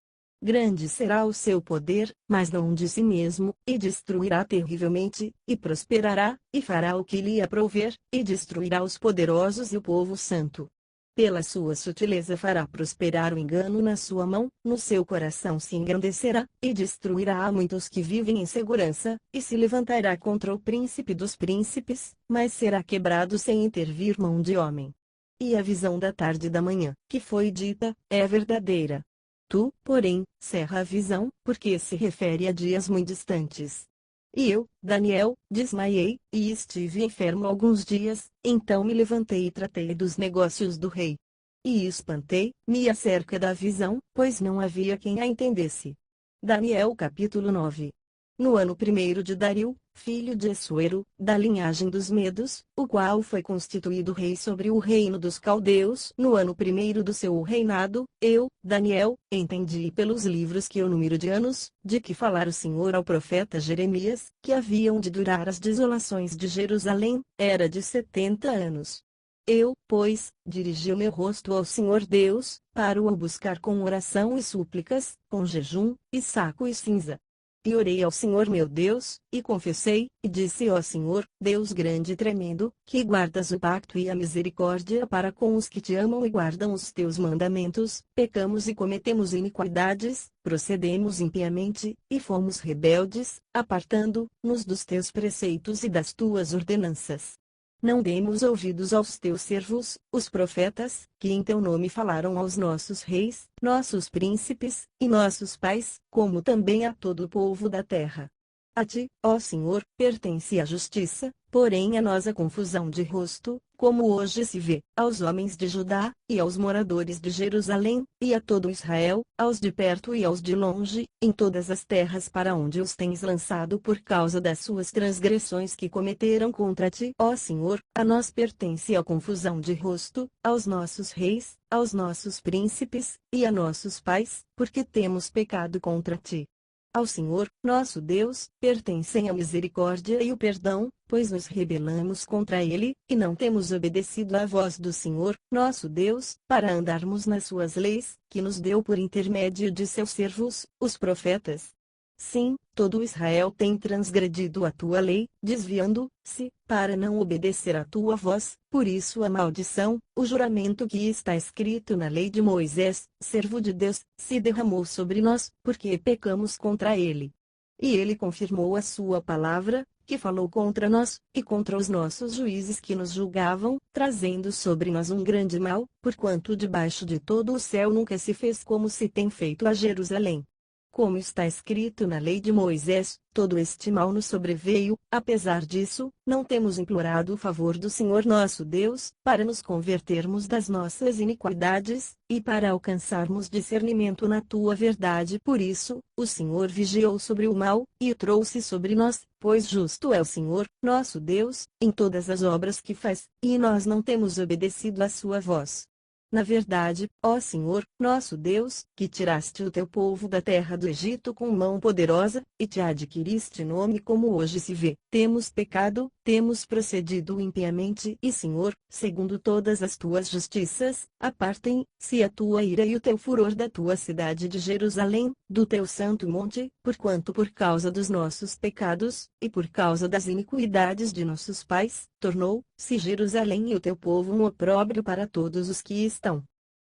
Grande será o seu poder, mas não de si mesmo, e destruirá terrivelmente, e prosperará, e fará o que lhe aprouver, e destruirá os poderosos e o povo santo. Pela sua sutileza fará prosperar o engano na sua mão, no seu coração se engrandecerá, e destruirá a muitos que vivem em segurança, e se levantará contra o príncipe dos príncipes, mas será quebrado sem intervir mão de homem. E a visão da tarde e da manhã, que foi dita, é verdadeira. Tu, porém, cerra a visão, porque se refere a dias muito distantes. E eu, Daniel, desmaiei, e estive enfermo alguns dias, então me levantei e tratei dos negócios do rei. E espantei-me acerca da visão, pois não havia quem a entendesse. Daniel capítulo 9. No ano 1º de Dario, filho de Assuero, da linhagem dos Medos, o qual foi constituído rei sobre o reino dos caldeus, no ano 1º do seu reinado, eu, Daniel, entendi pelos livros que o número de anos, de que falara o Senhor ao profeta Jeremias, que haviam de durar as desolações de Jerusalém, era de 70 anos. Eu, pois, dirigi o meu rosto ao Senhor Deus, para o buscar com oração e súplicas, com jejum, e saco e cinza. E orei ao Senhor meu Deus, e confessei, e disse: Ó Senhor, Deus grande e tremendo, que guardas o pacto e a misericórdia para com os que te amam e guardam os teus mandamentos, pecamos e cometemos iniquidades, procedemos impiamente, e fomos rebeldes, apartando-nos dos teus preceitos e das tuas ordenanças. Não demos ouvidos aos teus servos, os profetas, que em teu nome falaram aos nossos reis, nossos príncipes, e nossos pais, como também a todo o povo da terra. A ti, ó Senhor, pertence a justiça, porém a nós a confusão de rosto, como hoje se vê, aos homens de Judá, e aos moradores de Jerusalém, e a todo Israel, aos de perto e aos de longe, em todas as terras para onde os tens lançado por causa das suas transgressões que cometeram contra ti. Ó Senhor, a nós pertence a confusão de rosto, aos nossos reis, aos nossos príncipes, e a nossos pais, porque temos pecado contra ti. Ao Senhor, nosso Deus, pertencem a misericórdia e o perdão, pois nos rebelamos contra Ele, e não temos obedecido à voz do Senhor, nosso Deus, para andarmos nas suas leis, que nos deu por intermédio de seus servos, os profetas. Sim, todo Israel tem transgredido a tua lei, desviando-se, para não obedecer à tua voz, por isso a maldição, o juramento que está escrito na lei de Moisés, servo de Deus, se derramou sobre nós, porque pecamos contra ele. E ele confirmou a sua palavra, que falou contra nós, e contra os nossos juízes que nos julgavam, trazendo sobre nós um grande mal, porquanto debaixo de todo o céu nunca se fez como se tem feito a Jerusalém. Como está escrito na lei de Moisés, todo este mal nos sobreveio, apesar disso, não temos implorado o favor do Senhor nosso Deus, para nos convertermos das nossas iniquidades, e para alcançarmos discernimento na tua verdade. Por isso, o Senhor vigiou sobre o mal, e o trouxe sobre nós, pois justo é o Senhor, nosso Deus, em todas as obras que faz, e nós não temos obedecido à sua voz. Na verdade, ó Senhor, nosso Deus, que tiraste o teu povo da terra do Egito com mão poderosa, e te adquiriste nome como hoje se vê, temos pecado, temos procedido impiamente e Senhor, segundo todas as tuas justiças, apartem-se a tua ira e o teu furor da tua cidade de Jerusalém, do teu santo monte, porquanto por causa dos nossos pecados, e por causa das iniquidades de nossos pais, tornou-se Jerusalém e o teu povo um opróbrio para todos os que estão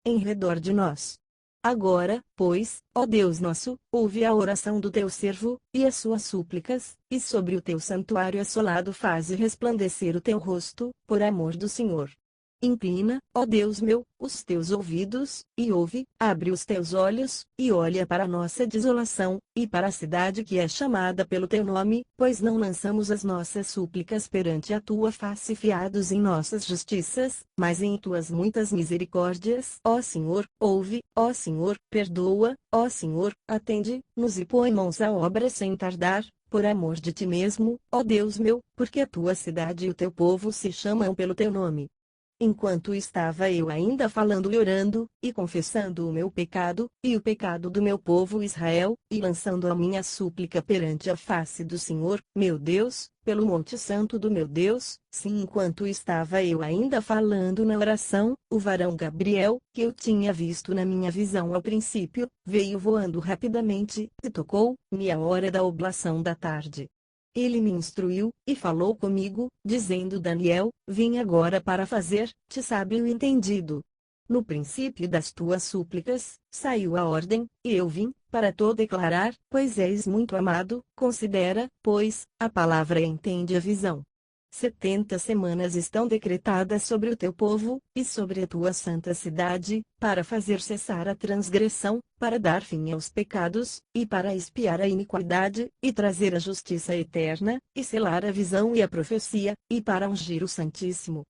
em redor de nós. Agora, pois, ó Deus nosso, ouve a oração do teu servo, e as suas súplicas, e sobre o teu santuário assolado faze resplandecer o teu rosto, por amor do Senhor. Inclina, ó Deus meu, os teus ouvidos, e ouve, abre os teus olhos, e olha para a nossa desolação, e para a cidade que é chamada pelo teu nome, pois não lançamos as nossas súplicas perante a tua face fiados em nossas justiças, mas em tuas muitas misericórdias. Ó Senhor, ouve, ó Senhor, perdoa, ó Senhor, atende-nos e põe mãos à obra sem tardar, por amor de ti mesmo, ó Deus meu, porque a tua cidade e o teu povo se chamam pelo teu nome. Enquanto estava eu ainda falando e orando, e confessando o meu pecado, e o pecado do meu povo Israel, e lançando a minha súplica perante a face do Senhor, meu Deus, pelo monte santo do meu Deus, sim, enquanto estava eu ainda falando na oração, o varão Gabriel, que eu tinha visto na minha visão ao princípio, veio voando rapidamente, e tocou-me a hora da oblação da tarde. Ele me instruiu, e falou comigo, dizendo: Daniel, vim agora para fazer-te sábio e entendido. No princípio das tuas súplicas, saiu a ordem, e eu vim, para te declarar, pois és muito amado, considera, pois, a palavra e entende a visão. 70 semanas estão decretadas sobre o teu povo, e sobre a tua santa cidade, para fazer cessar a transgressão, para dar fim aos pecados, e para expiar a iniquidade, e trazer a justiça eterna, e selar a visão e a profecia, e para ungir o Santíssimo.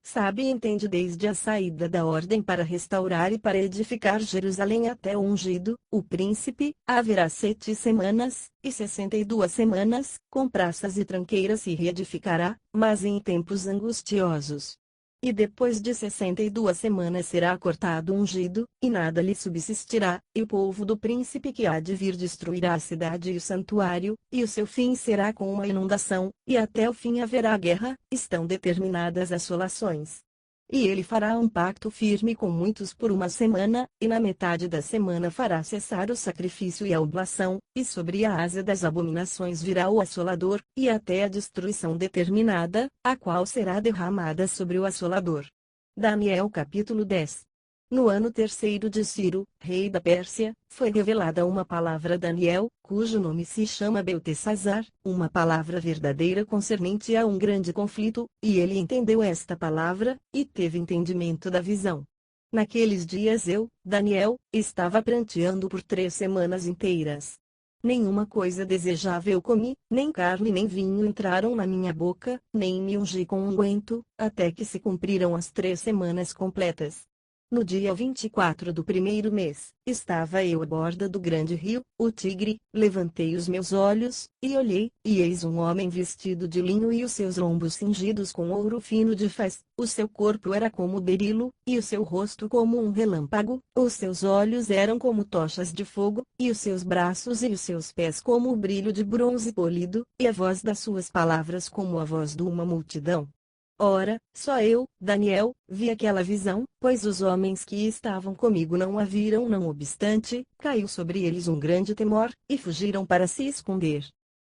Sabe e entende desde a saída da ordem para restaurar e para edificar Jerusalém até o ungido, o príncipe, haverá 7 semanas, e 62 semanas, com praças e tranqueiras se reedificará, mas em tempos angustiosos. E depois de 62 semanas será cortado o ungido, e nada lhe subsistirá, e o povo do príncipe que há de vir destruirá a cidade e o santuário, e o seu fim será com uma inundação, e até o fim haverá guerra, estão determinadas assolações. E ele fará um pacto firme com muitos por 1 semana, e na metade da semana fará cessar o sacrifício e a oblação, e sobre a asa das abominações virá o assolador, e até a destruição determinada, a qual será derramada sobre o assolador. Daniel capítulo 10. No ano terceiro de Ciro, rei da Pérsia, foi revelada uma palavra a Daniel, cujo nome se chama Beltesazar, uma palavra verdadeira concernente a um grande conflito, e ele entendeu esta palavra, e teve entendimento da visão. Naqueles dias eu, Daniel, estava pranteando por 3 semanas inteiras. Nenhuma coisa desejável comi, nem carne nem vinho entraram na minha boca, nem me ungi com unguento, até que se cumpriram as 3 semanas completas. No dia 24 do primeiro mês, estava eu à borda do grande rio, o Tigre, levantei os meus olhos, e olhei, e eis um homem vestido de linho e os seus lombos cingidos com ouro fino de faz, o seu corpo era como berilo, e o seu rosto como um relâmpago, os seus olhos eram como tochas de fogo, e os seus braços e os seus pés como o brilho de bronze polido, e a voz das suas palavras como a voz de uma multidão. Ora, só eu, Daniel, vi aquela visão, pois os homens que estavam comigo não a viram. Não obstante, caiu sobre eles um grande temor, e fugiram para se esconder.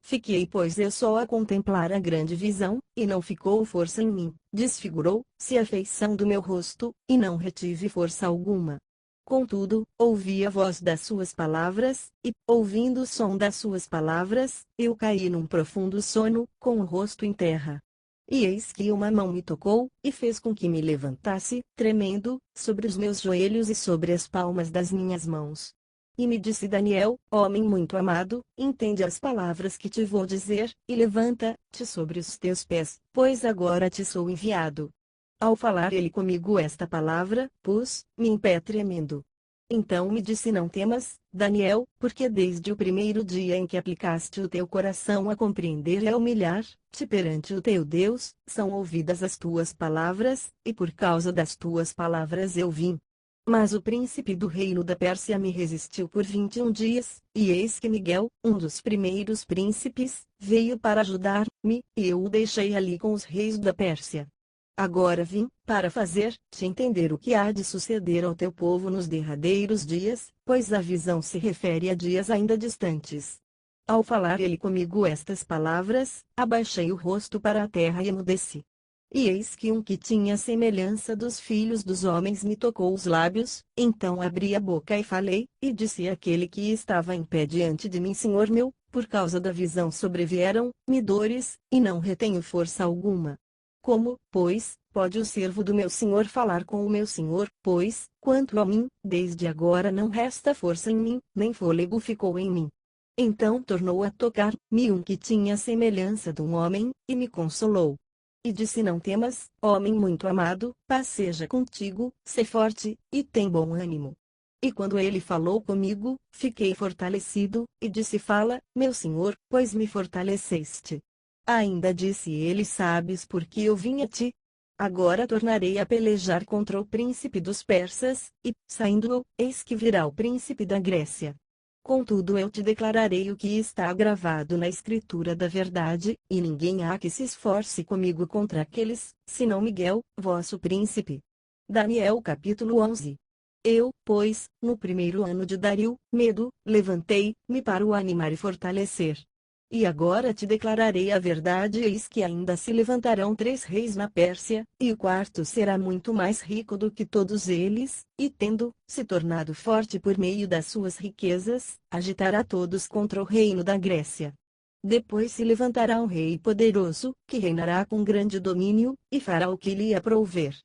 Fiquei, pois, eu só a contemplar a grande visão, e não ficou força em mim, desfigurou-se a feição do meu rosto, e não retive força alguma. Contudo, ouvi a voz das suas palavras, e, ouvindo o som das suas palavras, eu caí num profundo sono, com o rosto em terra. E eis que uma mão me tocou, e fez com que me levantasse, tremendo, sobre os meus joelhos e sobre as palmas das minhas mãos. E me disse: Daniel, homem muito amado, entende as palavras que te vou dizer, e levanta-te sobre os teus pés, pois agora te sou enviado. Ao falar ele comigo esta palavra, pus-me em pé tremendo. Então me disse: não temas, Daniel, porque desde o primeiro dia em que aplicaste o teu coração a compreender e a humilhar-te perante o teu Deus, são ouvidas as tuas palavras, e por causa das tuas palavras eu vim. Mas o príncipe do reino da Pérsia me resistiu por 21 dias, e eis que Miguel, um dos primeiros príncipes, veio para ajudar-me, e eu o deixei ali com os reis da Pérsia. Agora vim, para fazer-te entender o que há de suceder ao teu povo nos derradeiros dias, pois a visão se refere a dias ainda distantes. Ao falar ele comigo estas palavras, abaixei o rosto para a terra e emudeci. E eis que um que tinha semelhança dos filhos dos homens me tocou os lábios, então abri a boca e falei, e disse àquele que estava em pé diante de mim: Senhor meu, por causa da visão sobrevieram-me dores, e não retenho força alguma. Como, pois, pode o servo do meu senhor falar com o meu senhor? Pois, quanto a mim, desde agora não resta força em mim, nem fôlego ficou em mim. Então tornou a tocar-me um que tinha semelhança de um homem, e me consolou. E disse: Não temas, homem muito amado, paz seja contigo, sê forte, e tem bom ânimo. E quando ele falou comigo, fiquei fortalecido, e disse: Fala, meu senhor, pois me fortaleceste. Ainda disse ele: Sabes por que eu vim a ti? Agora tornarei a pelejar contra o príncipe dos persas, e, saindo, eis que virá o príncipe da Grécia. Contudo eu te declararei o que está gravado na escritura da verdade, e ninguém há que se esforce comigo contra aqueles, senão Miguel, vosso príncipe. Daniel capítulo 11. Eu, pois, no primeiro ano de Dario, levantei-me para o animar e fortalecer. E agora te declararei a verdade: eis que ainda se levantarão 3 reis na Pérsia, e o quarto será muito mais rico do que todos eles, e tendo se tornado forte por meio das suas riquezas, agitará todos contra o reino da Grécia. Depois se levantará um rei poderoso, que reinará com grande domínio, e fará o que lhe aprouver.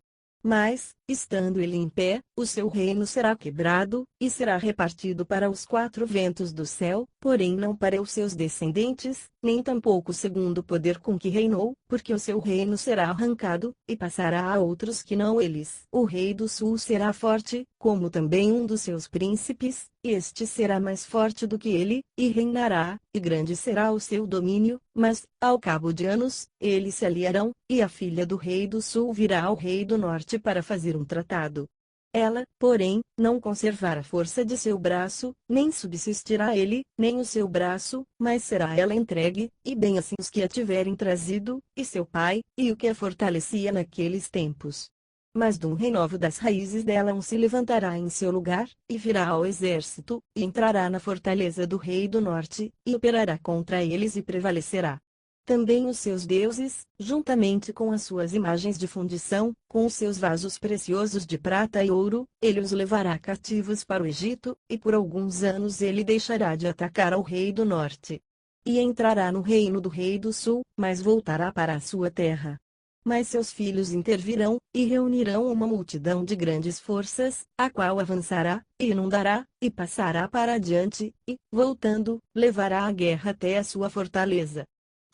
Mas, estando ele em pé, o seu reino será quebrado, e será repartido para os 4 ventos do céu, porém não para os seus descendentes, nem tampouco segundo o poder com que reinou, porque o seu reino será arrancado, e passará a outros que não eles. O rei do sul será forte, como também um dos seus príncipes, e este será mais forte do que ele, e reinará, e grande será o seu domínio, mas, ao cabo de anos, eles se aliarão, e a filha do rei do sul virá ao rei do norte para fazer um tratado. Ela, porém, não conservará a força de seu braço, nem subsistirá ele, nem o seu braço, mas será ela entregue, e bem assim os que a tiverem trazido, e seu pai, e o que a fortalecia naqueles tempos. Mas de um renovo das raízes dela um se levantará em seu lugar, e virá ao exército, e entrará na fortaleza do rei do norte, e operará contra eles e prevalecerá. Também os seus deuses, juntamente com as suas imagens de fundição, com os seus vasos preciosos de prata e ouro, ele os levará cativos para o Egito, e por alguns anos ele deixará de atacar ao rei do norte. E entrará no reino do rei do sul, mas voltará para a sua terra. Mas seus filhos intervirão, e reunirão uma multidão de grandes forças, a qual avançará, e inundará, e passará para adiante, e, voltando, levará a guerra até a sua fortaleza.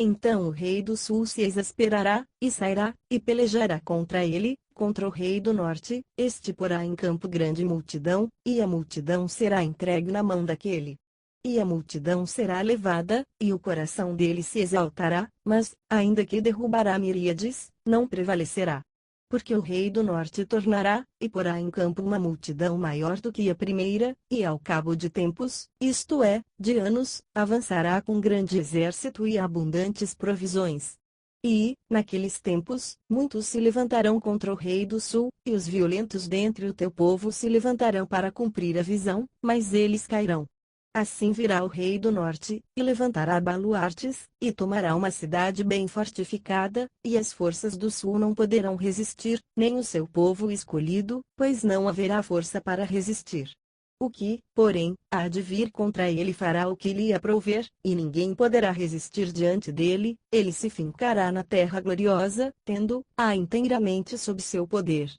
Então o rei do sul se exasperará, e sairá, e pelejará contra ele, contra o rei do norte, este porá em campo grande multidão, e a multidão será entregue na mão daquele. E a multidão será levada, e o coração dele se exaltará, mas, ainda que derrubará miríades, não prevalecerá. Porque o rei do norte tornará, e porá em campo uma multidão maior do que a primeira, e ao cabo de tempos, isto é, de anos, avançará com grande exército e abundantes provisões. E, naqueles tempos, muitos se levantarão contra o rei do sul, e os violentos dentre o teu povo se levantarão para cumprir a visão, mas eles cairão. Assim virá o rei do norte, e levantará baluartes, e tomará uma cidade bem fortificada, e as forças do sul não poderão resistir, nem o seu povo escolhido, pois não haverá força para resistir. O que, porém, há de vir contra ele fará o que lhe aprouver, e ninguém poderá resistir diante dele, ele se fincará na terra gloriosa, tendo-a inteiramente sob seu poder.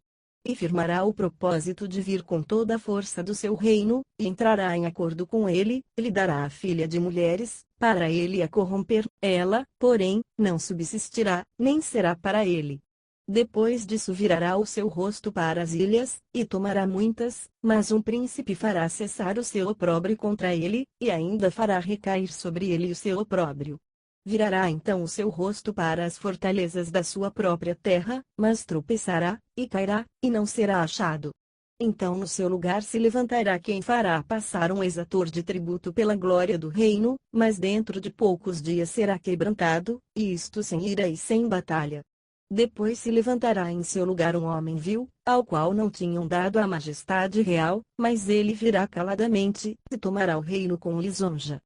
E firmará o propósito de vir com toda a força do seu reino, e entrará em acordo com ele, e lhe dará a filha de mulheres, para ele a corromper, ela, porém, não subsistirá, nem será para ele. Depois disso virará o seu rosto para as ilhas, e tomará muitas, mas um príncipe fará cessar o seu opróbrio contra ele, e ainda fará recair sobre ele o seu opróbrio. Virará então o seu rosto para as fortalezas da sua própria terra, mas tropeçará, e cairá, e não será achado. Então no seu lugar se levantará quem fará passar um exator de tributo pela glória do reino, mas dentro de poucos dias será quebrantado, e isto sem ira e sem batalha. Depois se levantará em seu lugar um homem vil, ao qual não tinham dado a majestade real, mas ele virá caladamente, e tomará o reino com lisonja.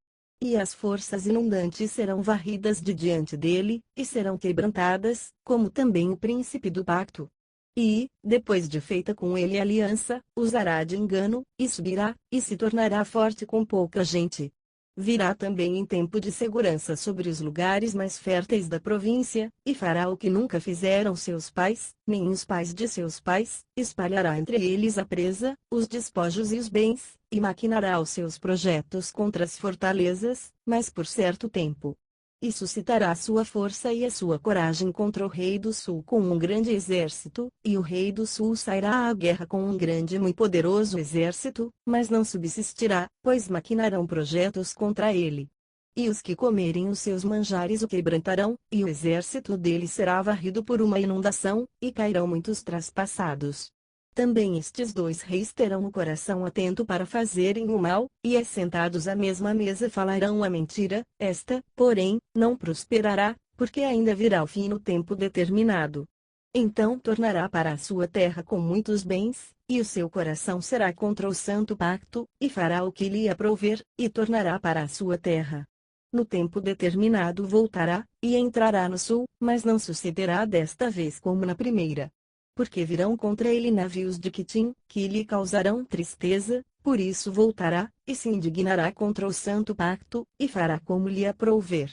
E as forças inundantes serão varridas de diante dele, e serão quebrantadas, como também o príncipe do pacto. E, depois de feita com ele aliança, usará de engano, e subirá, e se tornará forte com pouca gente. Virá também em tempo de segurança sobre os lugares mais férteis da província, e fará o que nunca fizeram seus pais, nem os pais de seus pais, espalhará entre eles a presa, os despojos e os bens, e maquinará os seus projetos contra as fortalezas, mas por certo tempo. E suscitará sua força e a sua coragem contra o rei do sul com um grande exército, e o rei do sul sairá à guerra com um grande e muito poderoso exército, mas não subsistirá, pois maquinarão projetos contra ele. E os que comerem os seus manjares o quebrantarão, e o exército dele será varrido por uma inundação, e cairão muitos traspassados. Também estes dois reis terão o coração atento para fazerem o mal, e assentados à mesma mesa falarão a mentira, esta, porém, não prosperará, porque ainda virá o fim no tempo determinado. Então tornará para a sua terra com muitos bens, e o seu coração será contra o santo pacto, e fará o que lhe aprouver, e tornará para a sua terra. No tempo determinado voltará, e entrará no sul, mas não sucederá desta vez como na primeira. Porque virão contra ele navios de Quitim, que lhe causarão tristeza, por isso voltará, e se indignará contra o santo pacto, e fará como lhe aprouver.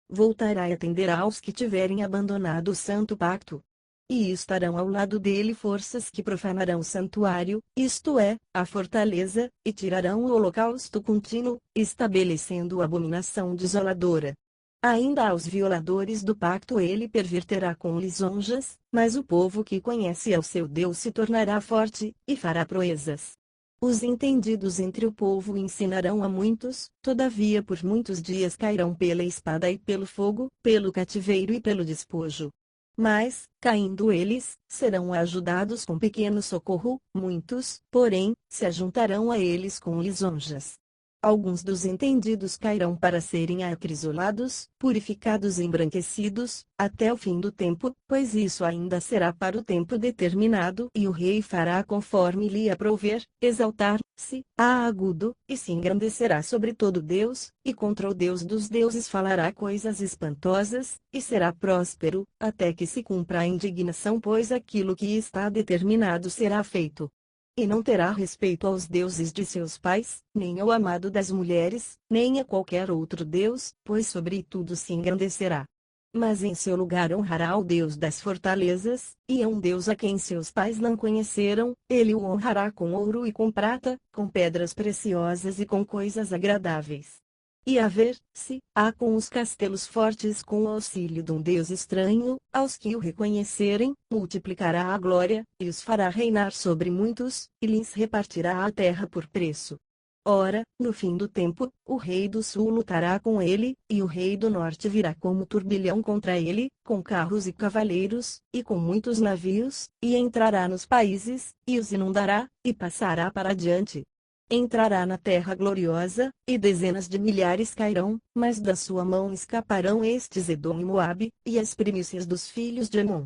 Voltará e atenderá aos que tiverem abandonado o santo pacto. E estarão ao lado dele forças que profanarão o santuário, isto é, a fortaleza, e tirarão o holocausto contínuo, estabelecendo abominação desoladora. Ainda aos violadores do pacto ele perverterá com lisonjas, mas o povo que conhece ao seu Deus se tornará forte, e fará proezas. Os entendidos entre o povo ensinarão a muitos, todavia por muitos dias cairão pela espada e pelo fogo, pelo cativeiro e pelo despojo. Mas, caindo eles, serão ajudados com pequeno socorro, muitos, porém, se ajuntarão a eles com lisonjas. Alguns dos entendidos cairão para serem acrisolados, purificados e embranquecidos, até o fim do tempo, pois isso ainda será para o tempo determinado e o rei fará conforme lhe aprouver, exaltar-se, a agudo, e se engrandecerá sobre todo Deus, e contra o Deus dos deuses falará coisas espantosas, e será próspero, até que se cumpra a indignação pois aquilo que está determinado será feito. E não terá respeito aos deuses de seus pais, nem ao amado das mulheres, nem a qualquer outro deus, pois sobre tudo se engrandecerá. Mas em seu lugar honrará o Deus das fortalezas, e a um Deus a quem seus pais não conheceram, ele o honrará com ouro e com prata, com pedras preciosas e com coisas agradáveis. E haver-se-á com os castelos fortes com o auxílio de um Deus estranho, aos que o reconhecerem, multiplicará a glória, e os fará reinar sobre muitos, e lhes repartirá a terra por preço. Ora, no fim do tempo, o rei do sul lutará com ele, e o rei do norte virá como turbilhão contra ele, com carros e cavaleiros, e com muitos navios, e entrará nos países, e os inundará, e passará para adiante. Entrará na terra gloriosa, e dezenas de milhares cairão, mas da sua mão escaparão estes Edom e Moabe, e as primícias dos filhos de Amon.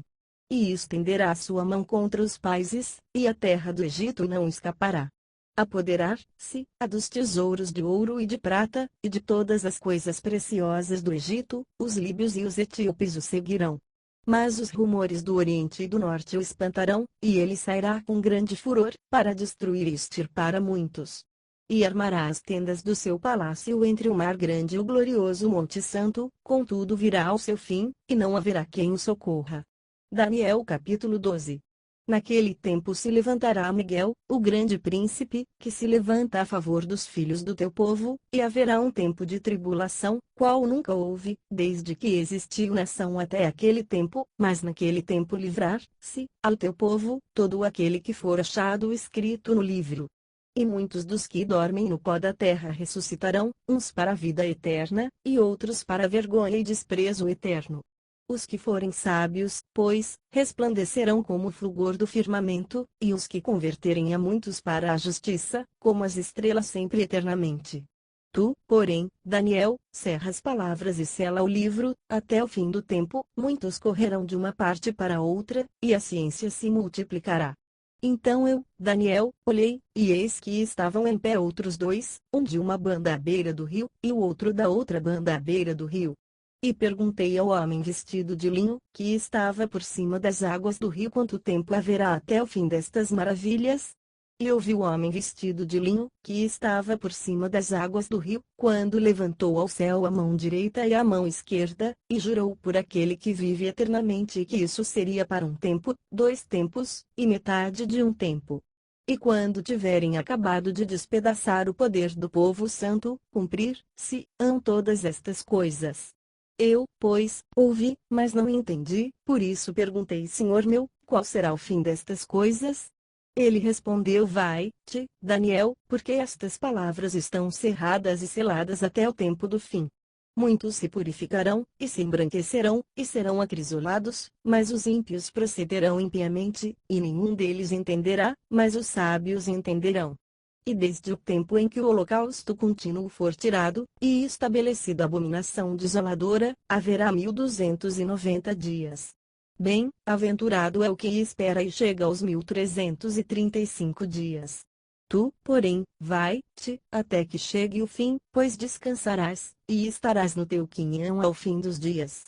E estenderá a sua mão contra os países, e a terra do Egito não escapará. Apoderar-se-á dos tesouros de ouro e de prata, e de todas as coisas preciosas do Egito, os líbios e os etíopes o seguirão. Mas os rumores do Oriente e do Norte o espantarão, e ele sairá com grande furor, para destruir e extirpar a muitos. E armará as tendas do seu palácio entre o mar grande e o glorioso Monte Santo, contudo virá ao seu fim, e não haverá quem o socorra. Daniel capítulo 12. Naquele tempo se levantará Miguel, o grande príncipe, que se levanta a favor dos filhos do teu povo, e haverá um tempo de tribulação, qual nunca houve, desde que existiu nação até aquele tempo, mas naquele tempo livrar-se, ao teu povo, todo aquele que for achado escrito no livro. E muitos dos que dormem no pó da terra ressuscitarão, uns para a vida eterna, e outros para a vergonha e desprezo eterno. Os que forem sábios, pois, resplandecerão como o fulgor do firmamento, e os que converterem a muitos para a justiça, como as estrelas sempre eternamente. Tu, porém, Daniel, cerra as palavras e sela o livro, até o fim do tempo, muitos correrão de uma parte para outra, e a ciência se multiplicará. Então eu, Daniel, olhei, e eis que estavam em pé outros dois, um de uma banda à beira do rio, e o outro da outra banda à beira do rio. E perguntei ao homem vestido de linho, que estava por cima das águas do rio, quanto tempo haverá até o fim destas maravilhas? E ouvi o homem vestido de linho, que estava por cima das águas do rio, quando levantou ao céu a mão direita e a mão esquerda, e jurou por aquele que vive eternamente que isso seria para um tempo, 2 tempos, e metade de um tempo. E quando tiverem acabado de despedaçar o poder do povo santo, cumprir-se-ão todas estas coisas. Eu, pois, ouvi, mas não entendi, por isso perguntei: Senhor meu, qual será o fim destas coisas? Ele respondeu: Vai-te, Daniel, porque estas palavras estão cerradas e seladas até o tempo do fim. Muitos se purificarão, e se embranquecerão, e serão acrisolados, mas os ímpios procederão impiamente, e nenhum deles entenderá, mas os sábios entenderão. E desde o tempo em que o holocausto contínuo for tirado, e estabelecido a abominação desoladora, haverá 1290 dias. Bem-aventurado é o que espera e chega aos 1335 dias. Tu, porém, vai-te, até que chegue o fim, pois descansarás, e estarás no teu quinhão ao fim dos dias.